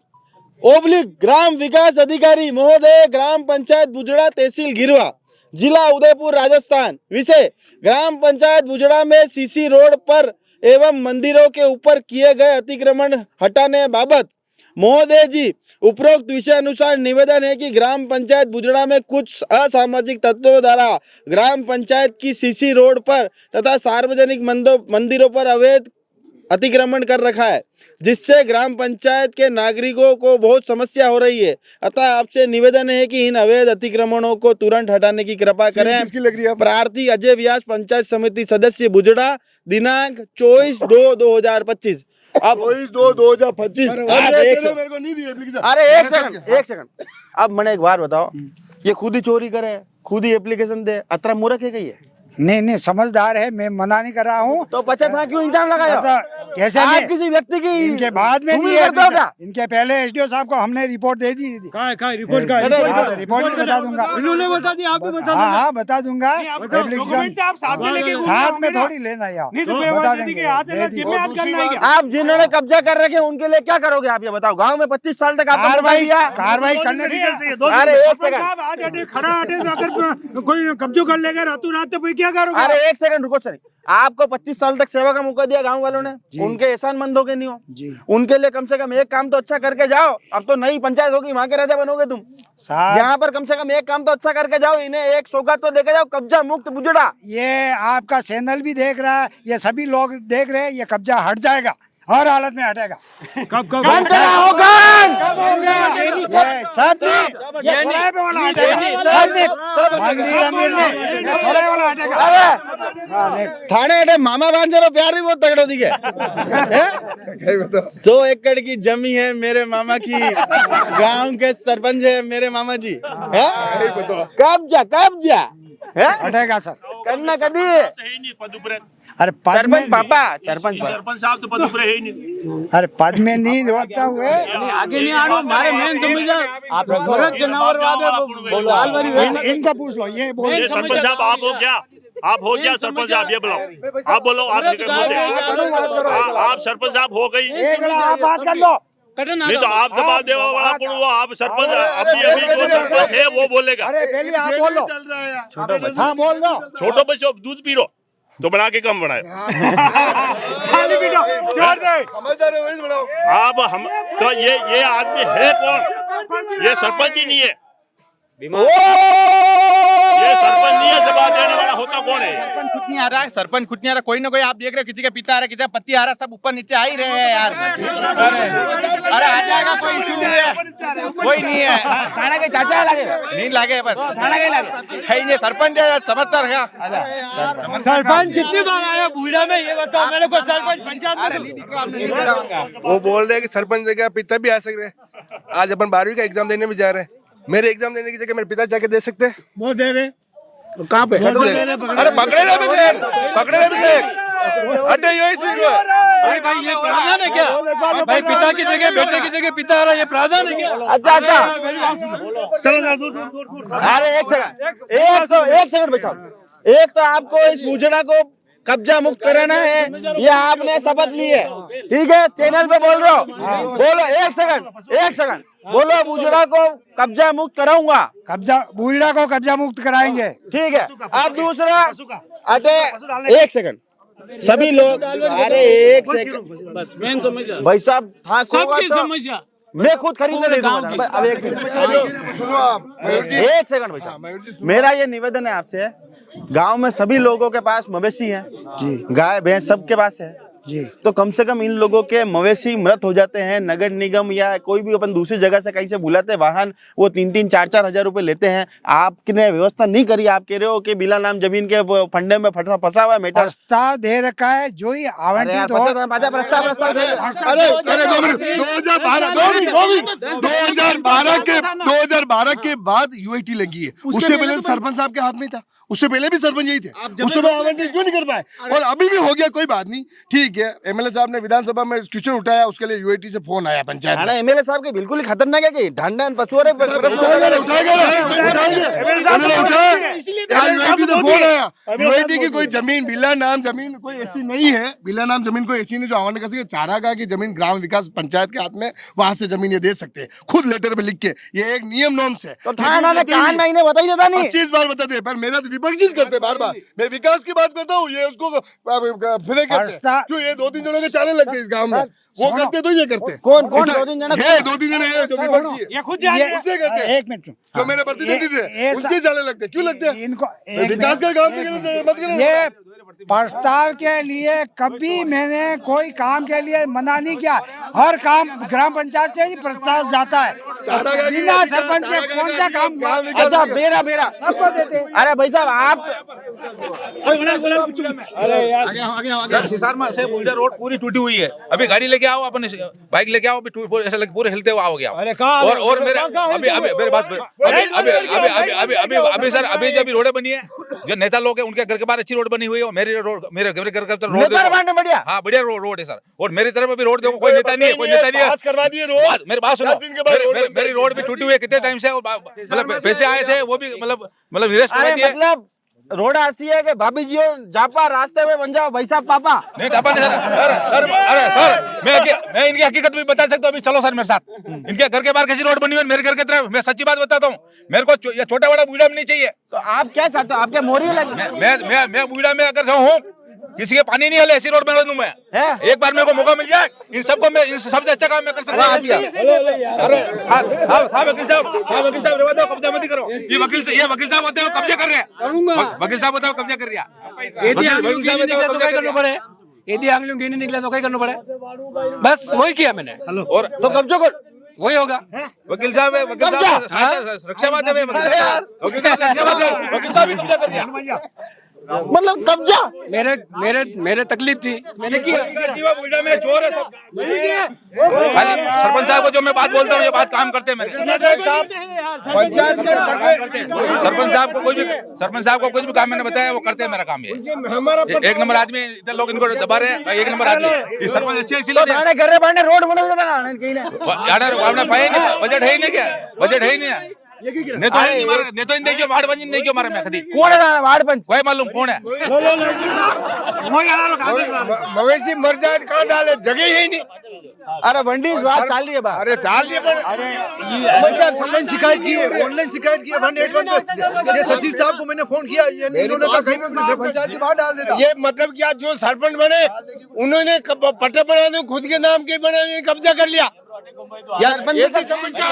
Speaker 1: ओब्लिक ग्राम विकास अधिकारी महोदय, ग्राम पंचायत बुजड़ा, तहसील गिरवा, जिला उदयपुर, राजस्थान। विषय: ग्राम पंचायत बुजड़ा में सीसी रोड पर एवं मंदिरों के ऊपर किए गए अतिक्रमण हटाने बाबत महोदय जी, उपरोक्त विषय अनुसार निवेदन है कि ग्राम पंचायत बुजड़ा में कुछ असामाजिक तत्वों द्वारा ग्राम पंचायत की सीसी रोड पर तथा सार्वजनिक मंदिरों पर अवैध अतिक्रमण कर रखा है, जिससे ग्राम पंचायत के नागरिकों को बहुत समस्या हो रही है। अतः आपसे निवेदन है कि इन अवैध अतिक्रमणों को तुरंत हटाने की कृपा करें। प्रार्थी अजय व्यास, पंचायत समिति सदस्य बुजड़ा, दिनांक 24/2/2025। अब
Speaker 5: 24/2/2025।
Speaker 1: मेरे को नहीं दी एप्लीकेशन। अरे एक सेकंड। अब मैंने एक बार बताओ, ये खुद ही चोरी करे, खुद ही एप्लीकेशन दे, अतरा मूर्ख है क्या ये?
Speaker 7: नहीं समझदार है, मैं मना नहीं कर रहा हूँ।
Speaker 1: तो 50 क्यों इंतजाम लगाया?
Speaker 7: कैसे
Speaker 1: आप
Speaker 7: नहीं?
Speaker 1: किसी व्यक्ति की
Speaker 7: इनके बाद में नहीं है, इनके पहले एसडीओ साहब को हमने रिपोर्ट दे दी थी।
Speaker 3: रिपोर्ट
Speaker 7: रिपोर्ट भी बता दूंगा।
Speaker 3: इन्होंने बता दी, आप भी बता
Speaker 7: हाँ बता दूंगा। एप्लीकेशन साथ में थोड़ी लेना यार, बता देंगे।
Speaker 1: आप जिन्होंने कब्जा कर रखे उनके लिए क्या करोगे आप ये बताओ? गांव में 25 साल तक आपने
Speaker 7: कार्रवाई करने की।
Speaker 1: अरे एक सेकंड,
Speaker 3: खड़ा हटे अगर कोई कब्जो कर लेगा रातों रात, तो क्या करोगे?
Speaker 1: अरे एक सेकंड रुको सर, आपको 25 साल तक सेवा का मौका दिया गांव वालों ने, उनके एहसान मंद हो के नहीं हो
Speaker 7: जी।
Speaker 1: उनके लिए कम से कम एक काम तो अच्छा करके जाओ। अब तो नई पंचायत होगी, वहां के राजा बनोगे तुम। यहाँ पर कम से कम एक काम तो अच्छा करके जाओ, इन्हें एक सौगात तो देके जाओ, कब्जा मुक्त बुजड़ा।
Speaker 7: ये आपका चैनल भी देख रहा है, ये सभी लोग देख रहे हैं, ये कब्जा हट जाएगा, हर हालत में हटेगा।
Speaker 3: कब
Speaker 1: थाने हटे मामा भांजरो प्यार भी बहुत तगड़ो दिखे। 100 एकड़ की जमी है मेरे मामा की, गांव के सरपंच है मेरे मामा जी। कब्जा
Speaker 7: हटेगा सर,
Speaker 1: करना कभी।
Speaker 7: अरे पद
Speaker 1: सरपंच
Speaker 7: में
Speaker 1: पापा, सरपंच
Speaker 11: साहब तो पद ऊपर है ही नहीं।
Speaker 7: अरे पद में नहीं होता हुए
Speaker 11: आगे नहीं आना, हमारे मेन समझ आप
Speaker 7: इनको पूछ लो। ये बोल
Speaker 11: सरपंच साहब आप हो क्या? आप हो क्या सरपंच साहब? ये बुलाओ, आप बोलो, आप आप सरपंच साहब हो गई।
Speaker 7: बात कर लो।
Speaker 11: नहीं तो आप जवाब देवा वाला कौन हुआ? आप सरपंच अभी जो सरपंच है वो बोलेगा।
Speaker 7: अरे पहले आप बोल लो। हाँ बोल दो।
Speaker 11: छोटो बच्चों दूध पी लो तो बना के कम बनाए। आप हम तो ये आदमी है कौन? ये सरपंच ही नहीं है, ये सरपंच नहीं है, जवाब देने वाला होता कौन है?
Speaker 12: सरपंच खुद नहीं आ रहा है, सरपंच खुद नहीं आ रहा। कोई ना कोई आप देख रहे हो, किसी का पिता आ रहा है, किसी का पति आ रहा है, सब ऊपर नीचे आ ही रहे हैं यार। अरे आ जाएगा, कोई इशू नहीं है, कोई नहीं है।
Speaker 1: थाना के चाचा लगे
Speaker 12: नहीं लगे, बस
Speaker 1: थाना के लगे
Speaker 12: है ही नहीं। सरपंच समझता रहेगा।
Speaker 3: सरपंच कितनी बार आया बूढ़ा में, ये बताओ मेरे को। सरपंच पंचायत में
Speaker 6: वो बोल रहे हैं कि सरपंच जगह पिता भी आ सक रहे हैं। आज अपन 12वीं का एग्जाम देने भी जा रहे हैं, मेरे एग्जाम देने की जगह मेरे पिता जाके दे सकते हैं।
Speaker 3: वो दे रहे कहाँ पे?
Speaker 6: अरे पकड़े ना मुझे, अरे यही सुन रहा है।
Speaker 10: भाई ये प्रावधान है क्या? भाई पिता की जगह बेटे की जगह पिता आ रहा है, ये प्रावधान है क्या?
Speaker 1: अच्छा
Speaker 3: चलो दूर।
Speaker 1: अरे एक सेकंड बचाओ। एक तो आपको इस बुजड़ा को कब्जा मुक्त कराना है, ये आपने शपथ ली है, ठीक है? चैनल पे बोल रहे हो, बोलो। एक सेकंड बोलो, बुजड़ा को कब्जा मुक्त कराऊंगा।
Speaker 7: बुजड़ा को कब्जा मुक्त कराएंगे,
Speaker 1: ठीक है? अब दूसरा, अटे एक सेकंड सभी लोग, अरे एक सेकंड
Speaker 11: बस मेन समस्या
Speaker 1: भाई साहब,
Speaker 11: सबकी समस्या
Speaker 1: मैं खुद खरीदने दे दूंगा। अब एक
Speaker 6: सुनो आप मयूर जी,
Speaker 1: एक सेकंड भाई साहब, मेरा ये निवेदन है आपसे, गांव में सभी लोगों के पास मवेशी हैं
Speaker 7: जी,
Speaker 1: गाय भैंस सबके पास है
Speaker 7: जी।
Speaker 1: तो कम से कम इन लोगों के मवेशी मृत हो जाते हैं, नगर निगम या कोई भी अपन दूसरी जगह से कहीं से बुलाते वाहन, वो 3-3, 4-4 हजार रुपए लेते हैं। आपने व्यवस्था नहीं करी, आप कह रहे हो कि बिला नाम जमीन के फंडे में फंसा हुआ है मेटा।
Speaker 7: प्रस्ताव दे रखा है, जो ही आवंटित हो।
Speaker 6: अरे 2 मिनट, 2012 के बाद यूआईटी लगी है, उससे पहले सरपंच साहब के हाथ में था, उससे पहले भी सरपंच यही थे, उस समय आवंटित क्यों नहीं कर पाए? और अभी भी हो गया, कोई बात नहीं, ठीक है। एमएलए साहब ने विधानसभा में क्वेश्चन उठाया, उसके लिए यूआईटी से फोन आया पंचायत में।
Speaker 1: एमएलए साहब के बिल्कुल ही खतरनाक है कि ढंडन पशुओं
Speaker 6: यूआईटी की कोई जमीन बिला नाम जमीन कोई ऐसी नहीं है, बिला नाम जमीन कोई ऐसी नहीं जो आवंटन कर सके। चारा का की जमीन ग्राम विकास पंचायत के हाथ में, वहां से जमीन ये दे सकते हैं खुद लेटर पे लिख के, ये एक नियम नॉर्म्स है।
Speaker 1: तो थाना ने कहा महीने बता ही देता नहीं,
Speaker 6: 25 बार बताते हैं, पर मेरा तो विपक्षी करते बार बार। मैं विकास की बात करता हूँ, ये उसको फिर कहते हैं। क्यों ये 2-3 जनों के चाले लगते हैं इस गांव में, वो करते तो ये करते।
Speaker 1: कौन कौन 2-3 जने?
Speaker 6: ये 2-3 जने हैं जो विपक्षी है,
Speaker 2: ये
Speaker 6: उससे करते हैं।
Speaker 2: एक मिनट
Speaker 6: जो मेरे प्रतिनिधि थे उनके चाले लगते हैं। क्यों लगते हैं?
Speaker 2: इनको
Speaker 6: विकास का काम मत करो।
Speaker 2: ये प्रस्ताव के लिए कभी मैंने कोई काम के लिए मना नहीं किया। हर काम ग्राम पंचायत से ही प्रस्ताव जाता है, बिना सरपंच के कौन सा काम।
Speaker 1: अच्छा मेरा
Speaker 2: सबको देते हैं।
Speaker 1: अरे भाई साहब आप
Speaker 4: सिसारमा से बुल्डा रोड पूरी टूटी हुई है। अभी गाड़ी लेके आओ, अपने बाइक लेके आओ, ऐसा लगे पूरे हिलते हुए आओगे आप। और मेरे अभी मेरे बात अभी सर, अभी जो रोडें बनी है, जो नेता लोग हैं उनके घर के बाहर अच्छी रोड बनी हुई है। मेरे घर के रोड
Speaker 1: बढ़िया,
Speaker 4: हाँ बढ़िया रोड है सर। और मेरी तरफ अभी रोड देखो, कोई नेता नहीं है, कोई नेता नहीं है।
Speaker 6: करवा दिए रोड।
Speaker 4: मेरी बात सुनो, मेरी रोड भी टूटी हुई है कितने टाइम से। मतलब पैसे आए थे वो भी मतलब निरस्त कर दिए।
Speaker 1: मतलब रोड ऐसी है कि भाभी जी जापा रास्ते में बन जाओ भाई साहब पापा।
Speaker 4: नहीं जापा नहीं सर। अरे सर मैं इनकी हकीकत भी बता सकता हूँ। अभी चलो सर मेरे साथ। इनके घर के बाहर कैसी रोड बनी हुई है, मेरे घर की तरफ। मैं सच्ची बात बताता हूँ, मेरे को ये छोटा बड़ा बूढ़ा नहीं चाहिए।
Speaker 1: तो आप क्या चाहते हो? आपके मोरी लगे?
Speaker 4: मैं बूढ़ा में अगर हूँ, किसी के पानी नहीं हले ऐसी रोड बना दूं मैं। एक बार मेरे को मौका मिल जाए, इन सबको मैं, इन सबसे अच्छा काम मैं कर सकता हूँ। अरे वकील साहब रेवा दो, कब्जा मत करो। ये वकील साहब होते हैं, कब्जा कर रहे हैं। वकील साहब बताओ कब्जा कर रहा।
Speaker 10: यदि आंगलियों निकला तो क्या करना पड़े? यदि आंगलियों नहीं निकला तो क्या करना पड़े? बस वही किया मैंने।
Speaker 1: और तो कब्जा कर
Speaker 10: वही होगा।
Speaker 4: वकील साहब रक्षा बात है। वकील साहब भी कब्जा कर रहा।
Speaker 1: मतलब कब्जा
Speaker 10: मेरे तकलीफ थी, मैंने किया।
Speaker 4: सरपंच साहब को जो मैं बात बोलता हूँ, ये बात काम करते हैं मेरे। सरपंच साहब को कुछ भी काम मैंने बताया वो करते हैं मेरा काम। ये एक नंबर आदमी, इतने लोग इनको दबा रहे हैं। एक नंबर आदमी ये सरपंच अच्छे इसीलिए
Speaker 1: घर बांटे रोड बना कहीं
Speaker 4: बजट है ही नहीं। क्या बजट है ही नहीं? नहीं तो इन देखियो वार्ड पंच नहीं क्यों मारे मैं कभी।
Speaker 1: कौन है वार्ड पंच?
Speaker 4: वही मालूम कौन है।
Speaker 6: मवेशी मर जाए कहाँ डाले, जगह ही नहीं।
Speaker 1: अरे बंडी बात चाल रही है बात।
Speaker 6: अरे चाल रही है। ऑनलाइन शिकायत की है, 181 पे। ये सचिव साहब को मैंने फोन किया, इन्होंने कहा कहीं पे पंचायत के बाहर डाल देता। ये मतलब क्या, जो सरपंच बने उन्होंने पट्टे बनाने खुद के नाम के बनाने कब्जा कर लिया।
Speaker 1: ऐसी समस्या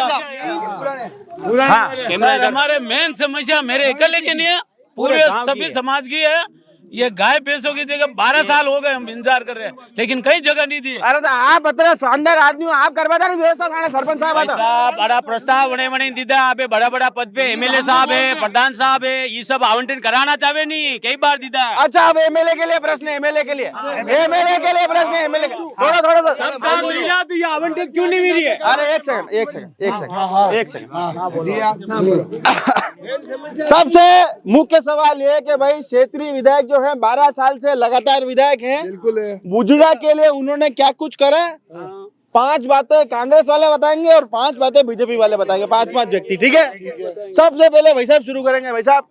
Speaker 11: हमारे मेन समस्या मेरे अकेले की नहीं है, पूरे सभी समाज की है। ये गाय भैंसों की जगह 12 साल हो गए हम इंतजार कर रहे हैं, लेकिन कहीं जगह नहीं दी।
Speaker 1: अरे तो आप इतना शानदार आदमी हो, आप करवा नहीं व्यवस्था। सरपंच साहब
Speaker 8: बड़ा प्रस्ताव बने दीदा आप बड़ा बड़ा पद पे एमएलए साहब है, प्रधान साहब है, ये सब आवंटन कराना चाहे नहीं, कई बार दीदा।
Speaker 1: अच्छा अब एमएलए के लिए प्रश्न है, एमएलए के लिए प्रश्न है। एमएलए थोड़ा
Speaker 8: आवंटन क्यों नहीं मिली है?
Speaker 1: अरे एक सेकंड सबसे मुख्य सवाल ये है कि भाई क्षेत्रीय विधायक जो है 12 साल से लगातार विधायक हैं।
Speaker 6: बिल्कुल है।
Speaker 1: बुजुर्ग के लिए उन्होंने क्या कुछ करा? 5 बातें कांग्रेस वाले बताएंगे और 5 बातें बीजेपी वाले बताएंगे। 5 व्यक्ति, ठीक है। सबसे पहले भाई साहब शुरू करेंगे। भाई साहब,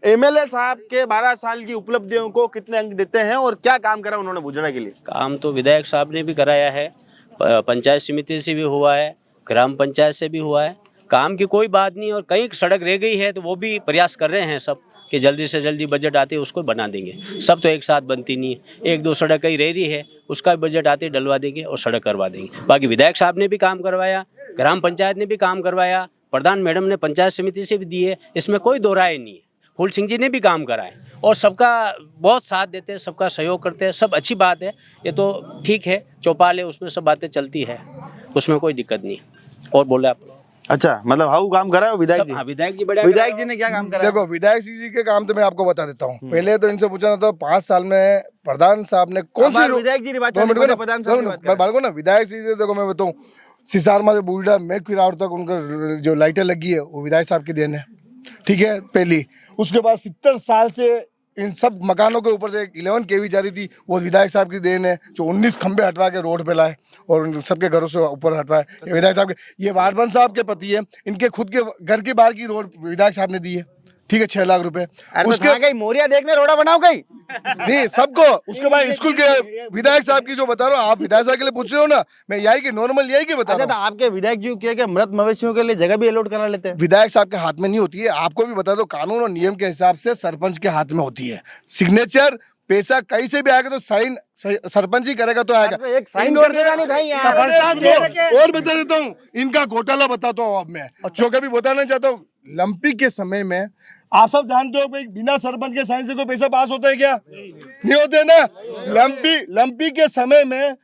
Speaker 1: एमएलए साहब के 12 साल की उपलब्धियों को कितने अंक देते हैं और क्या काम करा उन्होंने बुजुर्ग के लिए?
Speaker 8: काम तो विधायक साहब ने भी कराया है, पंचायत समिति से भी हुआ है, ग्राम पंचायत से भी हुआ है। काम की कोई बात नहीं। और कहीं सड़क रह गई है तो वो भी प्रयास कर रहे हैं सब कि जल्दी से जल्दी बजट आते उसको बना देंगे। सब तो एक साथ बनती नहीं है, 1-2 सड़क कहीं रह रही है उसका बजट आते डलवा देंगे और सड़क करवा देंगे। बाकी विधायक साहब ने भी काम करवाया, ग्राम पंचायत ने भी काम करवाया, प्रधान मैडम ने पंचायत समिति से भी दी है, इसमें कोई दो राय नहीं है। फूल सिंह जी ने भी काम कराए और सबका बहुत साथ देते हैं, सबका सहयोग करते हैं, सब अच्छी बात है। ये तो ठीक है, चौपाल है उसमें सब बातें चलती है, उसमें कोई दिक्कत नहीं है। और बोले आप?
Speaker 1: अच्छा, मतलब हाउ काम करा है विधायक जी?
Speaker 8: हाँ, विधायक जी बढ़िया।
Speaker 1: विधायक जी ने क्या काम करा?
Speaker 6: देखो, विधायक जी के काम तो मैं आपको बता देता हूँ। पहले तो इनसे पूछना था 5 साल में प्रधान साहब ने कौन सी
Speaker 1: विधायक जी
Speaker 6: बालको ना विधायक जी। देखो मैं बताऊँ, सिसारमा से बुल्डा मेघपिरावड़ तक उनका जो लाइटें लगी है वो विधायक साहब की देन है, ठीक है, पहली। उसके बाद 70 साल से इन सब मकानों के ऊपर से 11 kV जा रही थी, वो विधायक साहब की देन है। जो 19 खंबे हटवा के रोड पे लाए और उन सबके घरों से ऊपर हटवाए, ये विधायक साहब के। ये वार्डबन साहब के पति है, इनके खुद के घर के बाहर की रोड विधायक साहब ने दी है, ठीक है, 6 लाख रुपए।
Speaker 1: उसके गई मोरिया देखने रोड़ा बनाओ गई
Speaker 6: नहीं सबको। उसके बाद स्कूल के विधायक साहब की जो बता रहा हूँ, आप विधायक साहब के लिए पूछ रहे हो ना, मैं यही की नॉर्मल यही की बता रहा हूँ।
Speaker 1: अच्छा, आपके विधायक जी क्या कि मृत मवेशियों के लिए जगह भी अलॉट करा लेते हैं?
Speaker 6: विधायक साहब के हाथ में नहीं होती है, आपको भी बता दो, कानून और नियम के हिसाब से सरपंच के हाथ में होती है। सिग्नेचर पैसा कहीं से भी आएगा तो साइन सरपंच ही करेगा तो आएगा।
Speaker 1: एक साइन कर देना नहीं था यार।
Speaker 6: और बता देता हूँ, इनका घोटाला बताता हूँ अब मैं, जो कभी बताना चाहता हूँ। लंपी के समय में आप सब जानते हो भाई, बिना सरपंच के साइन से कोई पैसा पास होता है क्या? नहीं होते ना। लंपी के समय में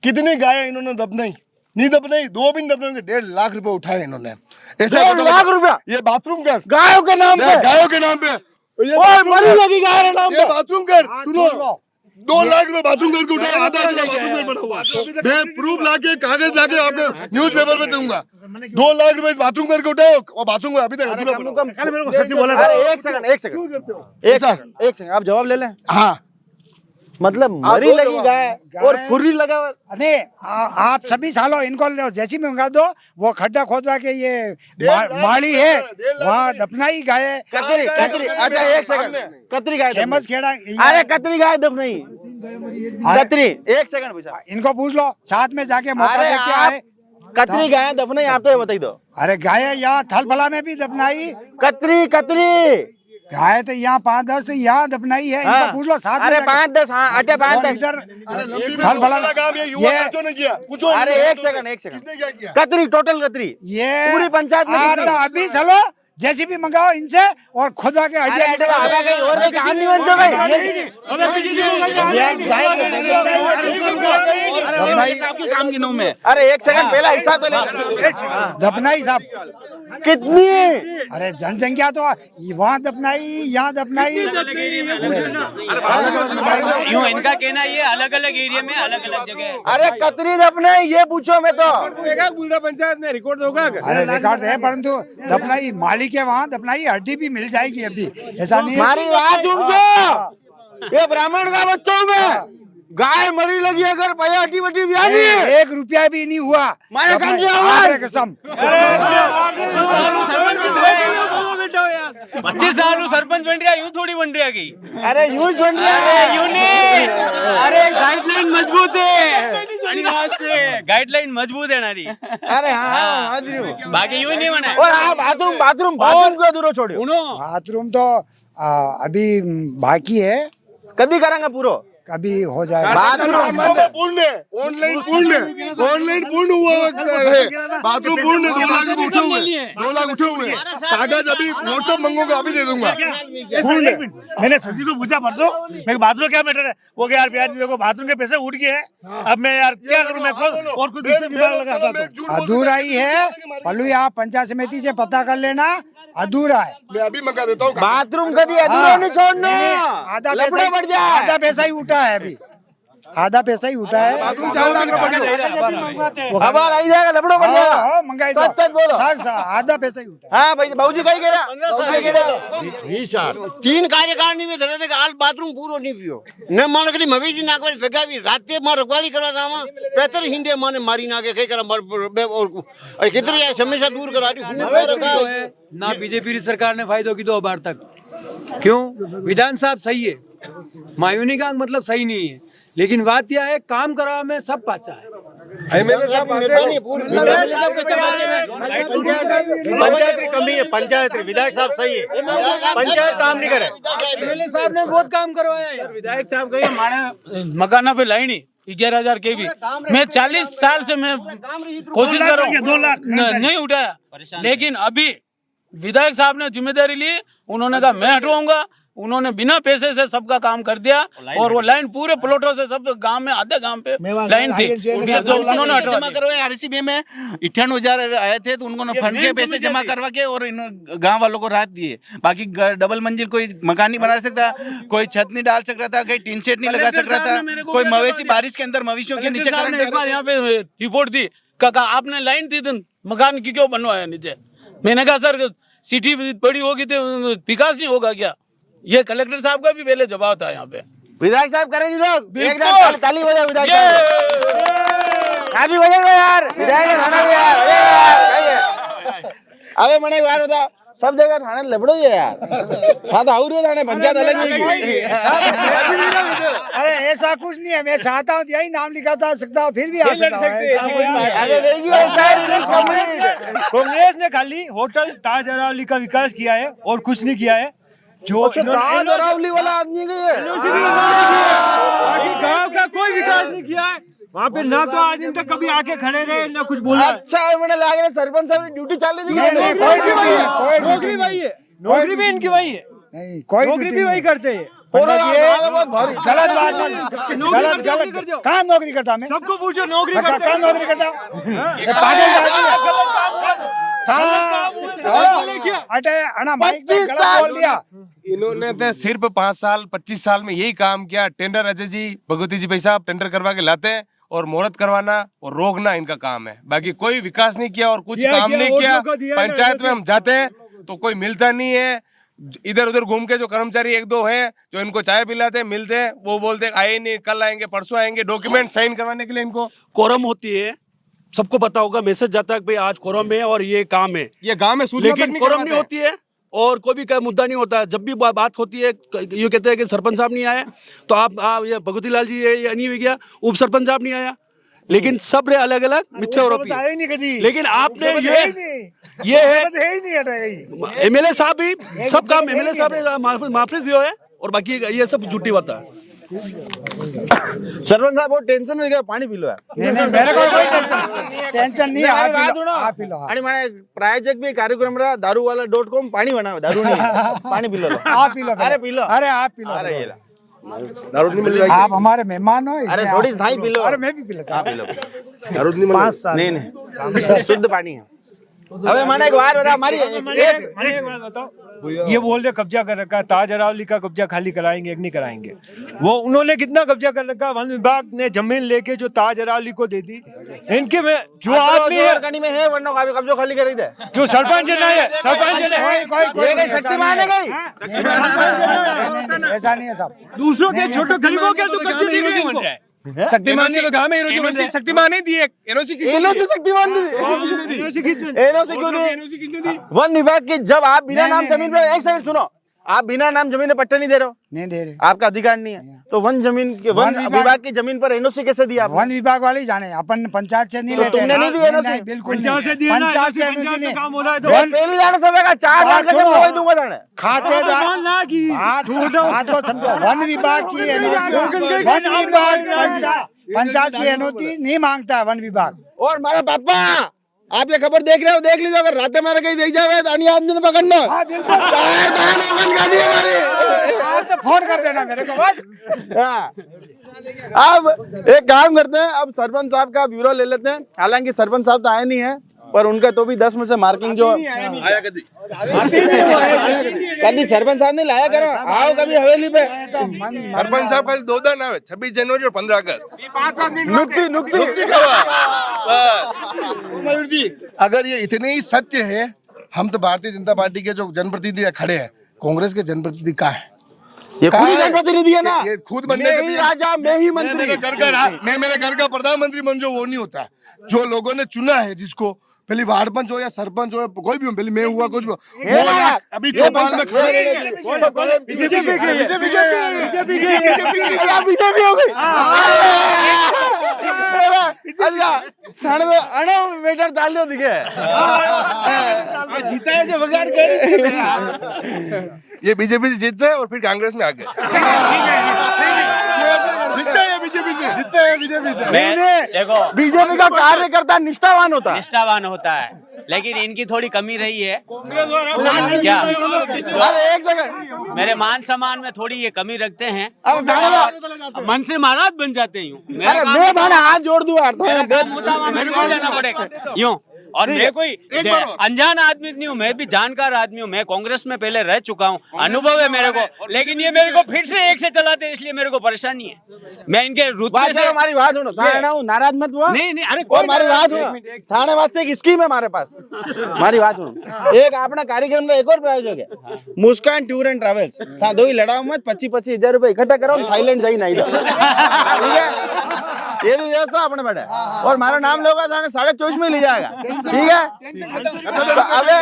Speaker 6: कितनी गायें इन्होंने दबनाई, नहीं दबनाई, 2 भी नहीं दबनाई, 1.5 लाख रुपए उठाए इन्होंने। ऐसा
Speaker 1: 1.5 लाख रुपया
Speaker 6: ये बाथरूम कर,
Speaker 1: गायों के नाम पे,
Speaker 6: गायों के नाम पे,
Speaker 1: मरी लगी गाय के नाम
Speaker 6: ये
Speaker 1: पे।
Speaker 6: बाथरूम कर, सुनो, 2 लाख रुपए बाथरूम घर को उठाया, आधा बाथरूम घर बना हुआ। मैं प्रूफ लाके कागज लाके आपको न्यूज़पेपर में दूंगा। 2 लाख रुपए बाथरूम घर को उठाओ और बाथरूम अभी तक अधूरा पड़ा हुआ।
Speaker 3: कल मेरे को सच्ची बोला था।
Speaker 1: अरे एक सेकंड आप जवाब ले लें।
Speaker 6: हाँ,
Speaker 1: मतलब मरी लगी गाय और खुरी लगा हुआ।
Speaker 2: अरे आप सभी सालों इनको जैसी में मंगा दो, वो खड्डा खोदवा के ये माड़ी है वहाँ दफनाई गाय है।
Speaker 1: कतरी अच्छा एक सेकंड, कतरी गाय
Speaker 2: फेमस खेड़ा।
Speaker 1: अरे कतरी गाय दफनाई, कतरी एक सेकंड पूछा,
Speaker 2: इनको पूछ लो, साथ में जाके मौका
Speaker 1: अरे
Speaker 2: देके
Speaker 1: आप
Speaker 2: आए।
Speaker 1: कतरी गाय दफनाई, आप तो ये बताई दो।
Speaker 2: अरे गाय यहाँ थलफला में भी दफनाई,
Speaker 1: कतरी
Speaker 2: गाय तो यहाँ 5-10 तो यहाँ दफनाई है। इनको पूछ लो साथ में।
Speaker 1: अरे
Speaker 2: जाके।
Speaker 1: 5-10 हाँ अटे 5-10
Speaker 2: इधर थलफला
Speaker 6: कुछ
Speaker 1: अरे एक सेकंड
Speaker 6: किसने क्या किया?
Speaker 1: कतरी टोटल कतरी
Speaker 2: ये
Speaker 1: पूरी पंचायत में
Speaker 2: आप
Speaker 1: कितनी?
Speaker 2: तो अभी चलो जैसी भी मंगाओ इनसे और खुदा के
Speaker 1: अरे
Speaker 2: हड्डियाँ
Speaker 1: अटे तो आधा कहीं और नहीं, काम नहीं बन जो भाई।
Speaker 12: आपके काम गिनों में।
Speaker 1: अरे एक सेकंड पहला हिसाब तो ले।
Speaker 2: दफनाई साहब
Speaker 1: कितनी?
Speaker 2: अरे जनसंख्या तो वहाँ दफनाई यहाँ दफनाई।
Speaker 8: यूं इनका कहना ये अलग अलग एरिया में अलग अलग जगह।
Speaker 1: अरे कतरी दफनाई ये पूछो मैं तो।
Speaker 13: बूढ़ा पंचायत में रिकॉर्ड होगा।
Speaker 2: अरे रिकॉर्ड है, परंतु दफनाई माली के वहाँ दफनाई हड्डी भी मिल जाएगी अभी, ऐसा नहीं है।
Speaker 1: मारी बात सुनो, ये ब्राह्मण का बच्चों में गाय मरी लगी अगर भैया हड्डी वड्डी भी आ गई है।
Speaker 2: 1 रुपया भी नहीं हुआ।
Speaker 1: मारे
Speaker 2: दफनाई,
Speaker 1: कौन सी आवाज?
Speaker 2: आपरे कसम।
Speaker 8: 25 साल सरपंच बन रहा, यूं थोड़ी बन रहा की।
Speaker 1: अरे यूं बन रहा है,
Speaker 8: यूं नहीं, अरे गाइडलाइन मजबूत है, गाइडलाइन मजबूत है नारी।
Speaker 1: अरे हाँ समझ रही हूँ।
Speaker 8: बाकी यूं नहीं बना।
Speaker 1: और हाँ बाथरूम को अधूरो छोड़ो।
Speaker 2: बाथरूम तो अभी बाकी है,
Speaker 1: कभी करेंगे पूरा,
Speaker 2: कभी हो जाएगा।
Speaker 6: बाथरूम पूर्ण है, ऑनलाइन पूर्ण हुआ है। बाथरूम पूर्ण है, 2 लाख रुपए उठे हुए, 2 लाख उठे हुए। कागज अभी व्हाट्सएप मंगोगे अभी दे दूंगा।
Speaker 3: पूर्ण है। मैंने सचिव को पूछा परसों, मैं बाथरूम क्या मैटर है? वो क्या यार प्यार जी देखो बाथरूम के पैसे उठ गए हैं, अब मैं यार क्या करूं? मैं खुद और कुछ दूसरे विभाग लगाता हूं।
Speaker 2: अधूरा ही है पल्लू, आप पंचायत समिति से पता कर लेना, अधूरा है।
Speaker 6: मैं अभी मंगा देता हूँ।
Speaker 1: बाथरूम कभी अधूरा नहीं छोड़ना,
Speaker 2: आधा
Speaker 1: लफड़ा बढ़ जाए।
Speaker 2: आधा पैसा ही उठा है अभी, आधा पैसा ही उठा है।
Speaker 1: हमारा आई जाएगा, लफड़ो बढ़ जाएगा।
Speaker 2: मंगाई
Speaker 1: सच बोलो।
Speaker 2: आधा पैसा ही उठा।
Speaker 1: हाँ भाई बाबूजी कहीं कह रहा
Speaker 15: 3 कार्यकारिणी में धरे थे हाल बाथरूम पूरो नहीं पियो ने माने करी मवेशी नाखवारी जगावी राते मां रखवाली करवा दामा पेतर हिंडे माने मारी नाके कई करा और कितनी समस्या दूर करा दी
Speaker 10: ना बीजेपी की सरकार ने फायदो की 2 बार तक। क्यों? विधान साहब सही है, मायूनी का मतलब सही नहीं है, लेकिन बात यह है काम करवा में सब पाचा है।
Speaker 8: पंचायत कमी है, पंचायत विधायक साहब सही है, पंचायत काम नहीं करे।
Speaker 10: एमएलए साहब ने बहुत काम करवाया यार।
Speaker 4: विधायक साहब कहिए हमारे मकाना पे लाइन ही 11,000 केवी, मैं 40 साल से मैं कोशिश कर रहा हूँ,
Speaker 3: 2 लाख
Speaker 4: नहीं उठाया। लेकिन अभी विधायक साहब ने जिम्मेदारी ली, उन्होंने कहा मैं हटवाऊंगा, उन्होंने बिना पैसे से सबका काम कर दिया और वो लाइन पूरे प्लॉटों से सब गांव में आधे गांव पे लाइन थी, उन्होंने
Speaker 12: जमा करवाए। RCB में 98,000 आए थे तो उन्होंने फंड के पैसे जमा करवा के और गांव वालों को राहत दिए। बाकी डबल मंजिल कोई मकान नहीं बना सकता, कोई छत नहीं डाल सकता था, कोई टीन शेड नहीं लगा सकता था, कोई मवेशी बारिश के अंदर मवेशियों के नीचे
Speaker 4: यहाँ पे रिपोर्ट दी, कहा आपने लाइन दी थी मकान की क्यों बनवाया नीचे? मैंने कहा सर सिटी बड़ी होगी तो विकास नहीं होगा क्या? ये कलेक्टर साहब का भी पहले जवाब था यहाँ पे।
Speaker 1: विधायक साहब करेंगे लोग, एकदम ताली हो जाए विधायक साहब भी हो जाएगा यार, विधायक थाना भी यार। अबे मने बार बता, सब जगह थाने लबड़ो ही है यार। हाँ तो आउर थाने पंचायत अलग नहीं।
Speaker 2: अरे ऐसा कुछ नहीं है, मैं चाहता हूँ यही नाम लिखा सकता हूँ, फिर भी आ सकता हूँ, ऐसा कुछ नहीं है।
Speaker 3: कांग्रेस ने खाली होटल ताज अरावली का विकास किया है और कुछ नहीं किया है।
Speaker 1: जो अरावली वाला आदमी
Speaker 11: गांव का कोई विकास नहीं किया है वहाँ पे, ना तो आज दिन तक कभी आके खड़े रहे ना कुछ बोला।
Speaker 1: अच्छा है, मैंने लग रहा है सरपंच साहब की ड्यूटी चालू थी।
Speaker 11: नौकरी वही है, नौकरी भी इनकी वही है,
Speaker 2: नहीं कोई
Speaker 11: नौकरी भी वही करते हैं।
Speaker 2: गलत बात गलत कहाँ नौकरी करता मैं?
Speaker 11: सबको पूछो नौकरी करते
Speaker 2: कहाँ नौकरी करता?
Speaker 9: इन्होंने तो सिर्फ 5 साल 25 साल में यही काम किया। टेंडर अजय जी भगवती जी भाई साहब टेंडर करवा के लाते हैं और मुहूर्त करवाना और रोकना इनका काम है। बाकी कोई विकास नहीं किया और कुछ काम नहीं किया। पंचायत में हम जाते हैं तो कोई मिलता नहीं है। इधर उधर घूम के जो कर्मचारी 1-2 हैं जो इनको चाय पिलाते हैं, मिलते हैं, वो बोलते हैं आए नहीं, कल आएंगे, परसों आएंगे। डॉक्यूमेंट साइन करवाने के लिए इनको
Speaker 11: कोरम होती है, सबको पता होगा, मैसेज जाता है कि भाई आज कोरम है और ये काम है,
Speaker 9: ये गांव में
Speaker 11: लेकिन कोरम नहीं होती है और कोई भी मुद्दा नहीं होता। जब भी बात होती है ये कहते हैं कि सरपंच साहब नहीं आए, तो आप ये भगवती लाल जी ये नहीं हो गया, उप सरपंच साहब नहीं आया, लेकिन सब अलग अलग मिथ्या आरोपी। लेकिन आपने ये है एमएलए साहब भी सब काम एमएलए साहब ने माफिज भी है और बाकी ये सब झूठी बात है।
Speaker 1: सरपंच साहब वो टेंशन में गया, पानी पी लो यार।
Speaker 2: नहीं मेरे को कोई टेंशन नहीं है, आप पी लो।
Speaker 1: आणि माने प्रायोजक भी कार्यक्रम रहा daruwala.com पानी बनाओ, दारू नहीं, पानी पी लो।
Speaker 2: आप पी लो।
Speaker 1: अरे पी लो,
Speaker 2: अरे आप पी लो।
Speaker 1: अरे ये ला
Speaker 2: दारू नहीं मिल रही, आप हमारे मेहमान हो।
Speaker 1: अरे थोड़ी थाई पी लो।
Speaker 2: अरे मैं भी पी लेता हूं।
Speaker 1: पी लो, दारू नहीं मिल रही। नहीं शुद्ध पानी है। अबे माने एक बात बता, हमारी
Speaker 11: एक बात बताओ, ये बोल रहे कब्जा कर रखा है, ताज अरावली का कब्जा खाली कराएंगे, एक नहीं कराएंगे। वो उन्होंने कितना कब्जा कर रखा है, वन विभाग ने जमीन लेके जो ताज अरावली को दे दी। इनके में जो आदमी
Speaker 1: है वरना कब्जा खाली कर दे
Speaker 11: क्यों? सरपंच ने है, सरपंच ने
Speaker 1: शक्तिमान है गई,
Speaker 2: ऐसा नहीं है साहब।
Speaker 11: दूसरों के छोटे गरीबों के तो कब्जे दे रहे हैं।
Speaker 9: शक्तिमान ने तो कहा मैं शक्तिमान नहीं दिए, एनओसी
Speaker 1: शक्तिमान वन विभाग की। जब आप बिना नाम जमीन पे, एक सेकंड सुनो, आप बिना नाम जमीन पे पट्टे नहीं दे रहे हो,
Speaker 2: नहीं दे रहे,
Speaker 1: आपका अधिकार नहीं है, तो वन विभाग की जमीन पर एनओसी कैसे दिया?
Speaker 2: वन विभाग वाले जाने, अपन पंचायत से नहीं
Speaker 1: तो
Speaker 2: लेते।
Speaker 1: तुमने नहीं दी एनओसी?
Speaker 2: बिल्कुल
Speaker 11: पंचायत से दिया ना,
Speaker 2: पंचायत से
Speaker 11: पंचायत
Speaker 2: एनओसी
Speaker 11: का काम हो रहा है तो
Speaker 1: पहली जाने समय का 4 लाख लगे दूंगा जाने
Speaker 2: खातेदार बात को समझो। वन विभाग की एनओसी, वन विभाग पंचायत की एनओसी नहीं मांगता है वन विभाग।
Speaker 1: और मारा पापा, आप ये खबर देख रहे हो, देख लीजिए, अगर रात मारे कहीं देख जाए तो अन्य आदमी ने पकड़ना।
Speaker 2: आप तो फोन कर देना मेरे को बस।
Speaker 1: अब एक काम करते हैं, अब सरपंच साहब का ब्यूरो ले लेते हैं। हालांकि सरपंच साहब तो आए नहीं है, पर उनका तो भी 10 में से मार्किंग जो आया कभी सरपंच साहब ने लाया करो, आओ कभी हवेली पे।
Speaker 13: सरपंच साहब कल 2 दिन आवे, 26 जनवरी और 15 अगस्त।
Speaker 1: नुक्ति
Speaker 6: मयूर जी, अगर ये इतने ही सत्य है, हम तो भारतीय जनता पार्टी के जो जनप्रतिनिधि खड़े हैं, कांग्रेस के जनप्रतिनिधि कहाँ है?
Speaker 1: ये खुद ही जनप्रतिनिधि है ना,
Speaker 6: ये खुद बनने से
Speaker 1: राजा, मैं ही मंत्री,
Speaker 6: मैं मेरे घर का प्रधानमंत्री बन जो वो नहीं होता। जो लोगों ने चुना है, जिसको पहले वार्ड पंच हो या सरपंच हो, कोई भी हो, पहले मैं हुआ कुछ भी, अभी चौपाल में
Speaker 1: बीजेपी हो गई। मीटर डाल दो दिखे जीता है जो बगाड़ कर,
Speaker 13: ये बीजेपी से जीतते हैं और फिर कांग्रेस में आ गए।
Speaker 8: देखो
Speaker 1: बीजेपी का कार्यकर्ता निष्ठावान
Speaker 8: होता है, लेकिन इनकी थोड़ी कमी रही है क्या?
Speaker 1: अरे एक सेकंड,
Speaker 8: मेरे मान सम्मान में थोड़ी ये कमी रखते हैं,
Speaker 1: अब
Speaker 8: मन से महाराज बन जाते हैं।
Speaker 1: अरे मैं भाना हाथ जोड़ दूं यार,
Speaker 8: मेरे को लेना पड़ेगा यूं। और मैं कोई अनजान आदमी नहीं हूँ, मैं भी जानकार आदमी हूँ, मैं कांग्रेस में पहले रह चुका हूँ, अनुभव है मेरे को। लेकिन ये मेरे को फिर से एक से चलाते हैं, इसलिए मेरे को परेशानी है। मैं इनके रुतबे से
Speaker 1: हमारी बात सुनो, नाराज मत हुआ।
Speaker 8: नहीं अरे
Speaker 1: हमारी बात सुनो, थाने वास्ते एक स्कीम है हमारे पास, हमारी बात सुनो। एक अपना कार्यक्रम का एक और प्रायोजक है, मुस्कान टूर एंड ट्रेवल्स। दो ही लड़ाओ मत, 25-25 हजार रुपए इकट्ठा करो, थाईलैंड जाई नहीं, ठीक है? ये भी व्यवस्था अपने बैठे, और हमारा नाम लोगा 24.5 में ले जाएगा, ठीक है? अबे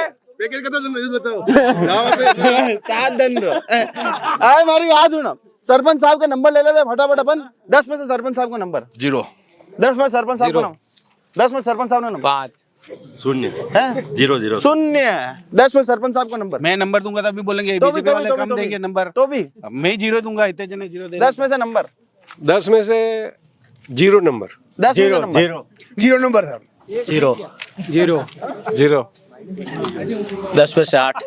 Speaker 1: 7 दिन हमारी बात सुनो, सरपंच साहब का नंबर ले लेते फटाफट अपन। 10 में से सरपंच साहब का नंबर
Speaker 13: 0,
Speaker 1: 10 में सरपंच साहब का नंबर 10 में सरपंच साहब का नंबर
Speaker 11: शून्य
Speaker 1: है
Speaker 11: 0-0
Speaker 1: शून्य। 10 में सरपंच साहब का नंबर
Speaker 12: मैं नंबर दूंगा तभी बोलेंगे
Speaker 1: तो भी,
Speaker 12: बीजेपी
Speaker 1: तो भी,
Speaker 12: वाले
Speaker 1: तो भी,
Speaker 12: कम
Speaker 1: तो भी।
Speaker 12: देंगे नंबर,
Speaker 1: तो भी
Speaker 12: मैं 0 दूंगा, इतने जने 0 दे
Speaker 1: 10 में से नंबर
Speaker 9: 10 में से 0 नंबर
Speaker 1: 10 में से नंबर
Speaker 2: 0 नंबर सर
Speaker 10: 0 0
Speaker 9: 0
Speaker 10: 10 में से 8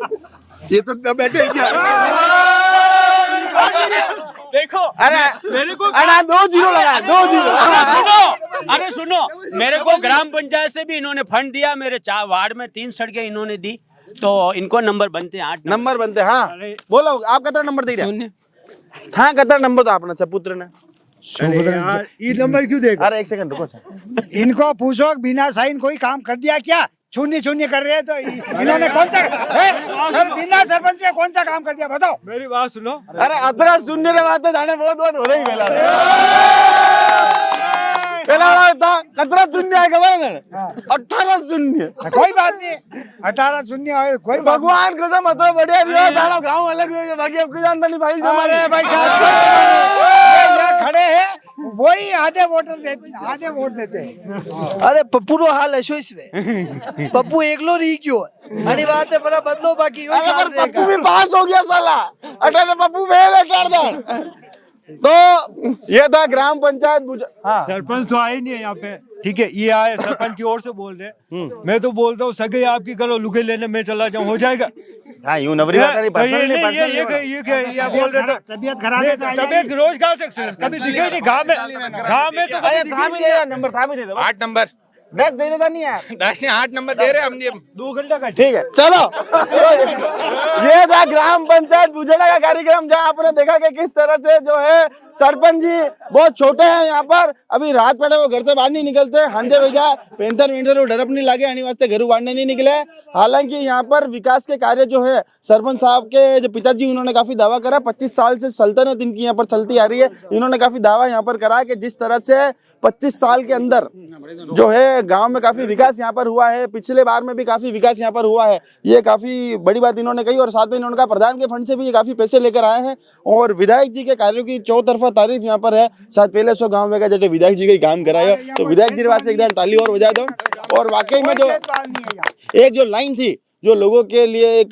Speaker 6: ये तो बैठे ही क्या
Speaker 8: देखो
Speaker 1: अरे
Speaker 8: मेरे को
Speaker 1: अरे 2 0 लगा 2 0
Speaker 8: अरे सुनो मेरे को ग्राम पंचायत से भी इन्होंने फंड दिया, मेरे 4 वार्ड में 3 सड़कें इन्होंने दी, तो इनको नंबर बनते हैं 8
Speaker 1: नंबर बनते हाँ बोलो आप कितना नंबर दे रहे था कितना नंबर था अपना सपुत्र ने
Speaker 2: ये नंबर क्यों देगा?
Speaker 1: अरे 1 सेकंड रुको सर
Speaker 2: इनको पूछो बिना साइन कोई काम कर दिया क्या? शून्य शून्य कर रहे हैं तो इन्होंने कौन सा सर बिना सरपंच के कौन सा काम कर दिया बताओ?
Speaker 11: मेरी बात सुनो,
Speaker 1: अरे 18 शून्य रे बात जाने बहुत हो रही पहला था 18 शून्य है खबर 18 शून्य
Speaker 2: कोई बात नहीं 18 शून्य कोई बात
Speaker 1: भगवान कसम मतलब बढ़िया दिया दाड़ो गांव अलग है बाकी आपको जानता नहीं भाई
Speaker 2: नहीं। अरे भाई साहब ये खड़े हैं वही आधे वोट देते हैं।
Speaker 14: अरे पप्पू रो हाल है इसमें पप्पू एकलो रही क्यों घनी बात है बड़ा बदलो बाकी यो
Speaker 1: अरे पर पप्पू भी पास हो गया साला 18 पप्पू फेल 18 तो ये था ग्राम पंचायत हाँ
Speaker 11: सरपंच तो आए नहीं है यहाँ पे, ठीक है, ये आए सरपंच की ओर से बोल रहे, मैं तो बोलता हूँ सगे आपकी करो, लुके लेने मैं चला जाऊँ, हो जाएगा।
Speaker 1: हाँ यूं नवरी बात करी
Speaker 11: तो ये बोल रहे थे
Speaker 2: तबीयत खराब है तो
Speaker 11: तबीयत रोज कहाँ से कभी दिखे ही नहीं गाँव में तो कभी दिखे ही नहीं।
Speaker 1: नंबर था भी दे दो
Speaker 4: 8 नंबर
Speaker 1: 10 दे देता नहीं यार
Speaker 4: 10 ने 8 नंबर दे रहे हम
Speaker 11: 2 घंटा का
Speaker 1: ठीक है चलो ये था ग्राम पंचायत बुजड़ा का कार्यक्रम जहाँ आपने देखा कि किस तरह से जो है सरपंच जी बहुत छोटे हैं यहाँ पर अभी रात पड़े वो घर से बाहर नहीं निकलते हंजे भैया पेंटर वेंटर वो डरप नहीं लगे आने वास्ते घर बांटने नहीं निकले। हालांकि यहाँ पर विकास के कार्य जो है सरपंच साहब के जो पिताजी उन्होंने काफी दावा करा 25 साल से सल्तनत इनकी यहाँ पर चलती आ रही है। इन्होंने काफी दावा यहाँ पर करा कि जिस तरह से 25 साल के अंदर जो है गांव में काफी विकास यहाँ पर हुआ है, पिछले बार में भी काफी विकास यहाँ पर हुआ है, ये काफी बड़ी बात इन्होंने कही। और साथ में इन्होंने कहा प्रधान के फंड से भी ये काफी पैसे लेकर आए हैं और विधायक जी के कार्यों की चौतरफा तारीफ यहाँ पर है। शायद पहले 100 गाँव में जैसे विधायक जी का ही काम कराया तो विधायक जी के वास्ते एक बार ताली और बजा दो। और वाकई में जो एक जो लाइन थी जो लोगों के लिए एक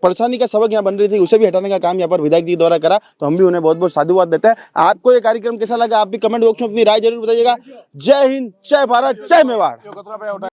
Speaker 1: परेशानी का सबक यहाँ बन रही थी उसे भी हटाने का काम यहाँ पर विधायक जी द्वारा करा, तो हम भी उन्हें बहुत बहुत साधुवाद देते हैं। आपको ये कार्यक्रम कैसा लगा आप भी कमेंट बॉक्स में अपनी राय जरूर बताइएगा। जय हिंद, जय भारत, जय मेवाड़।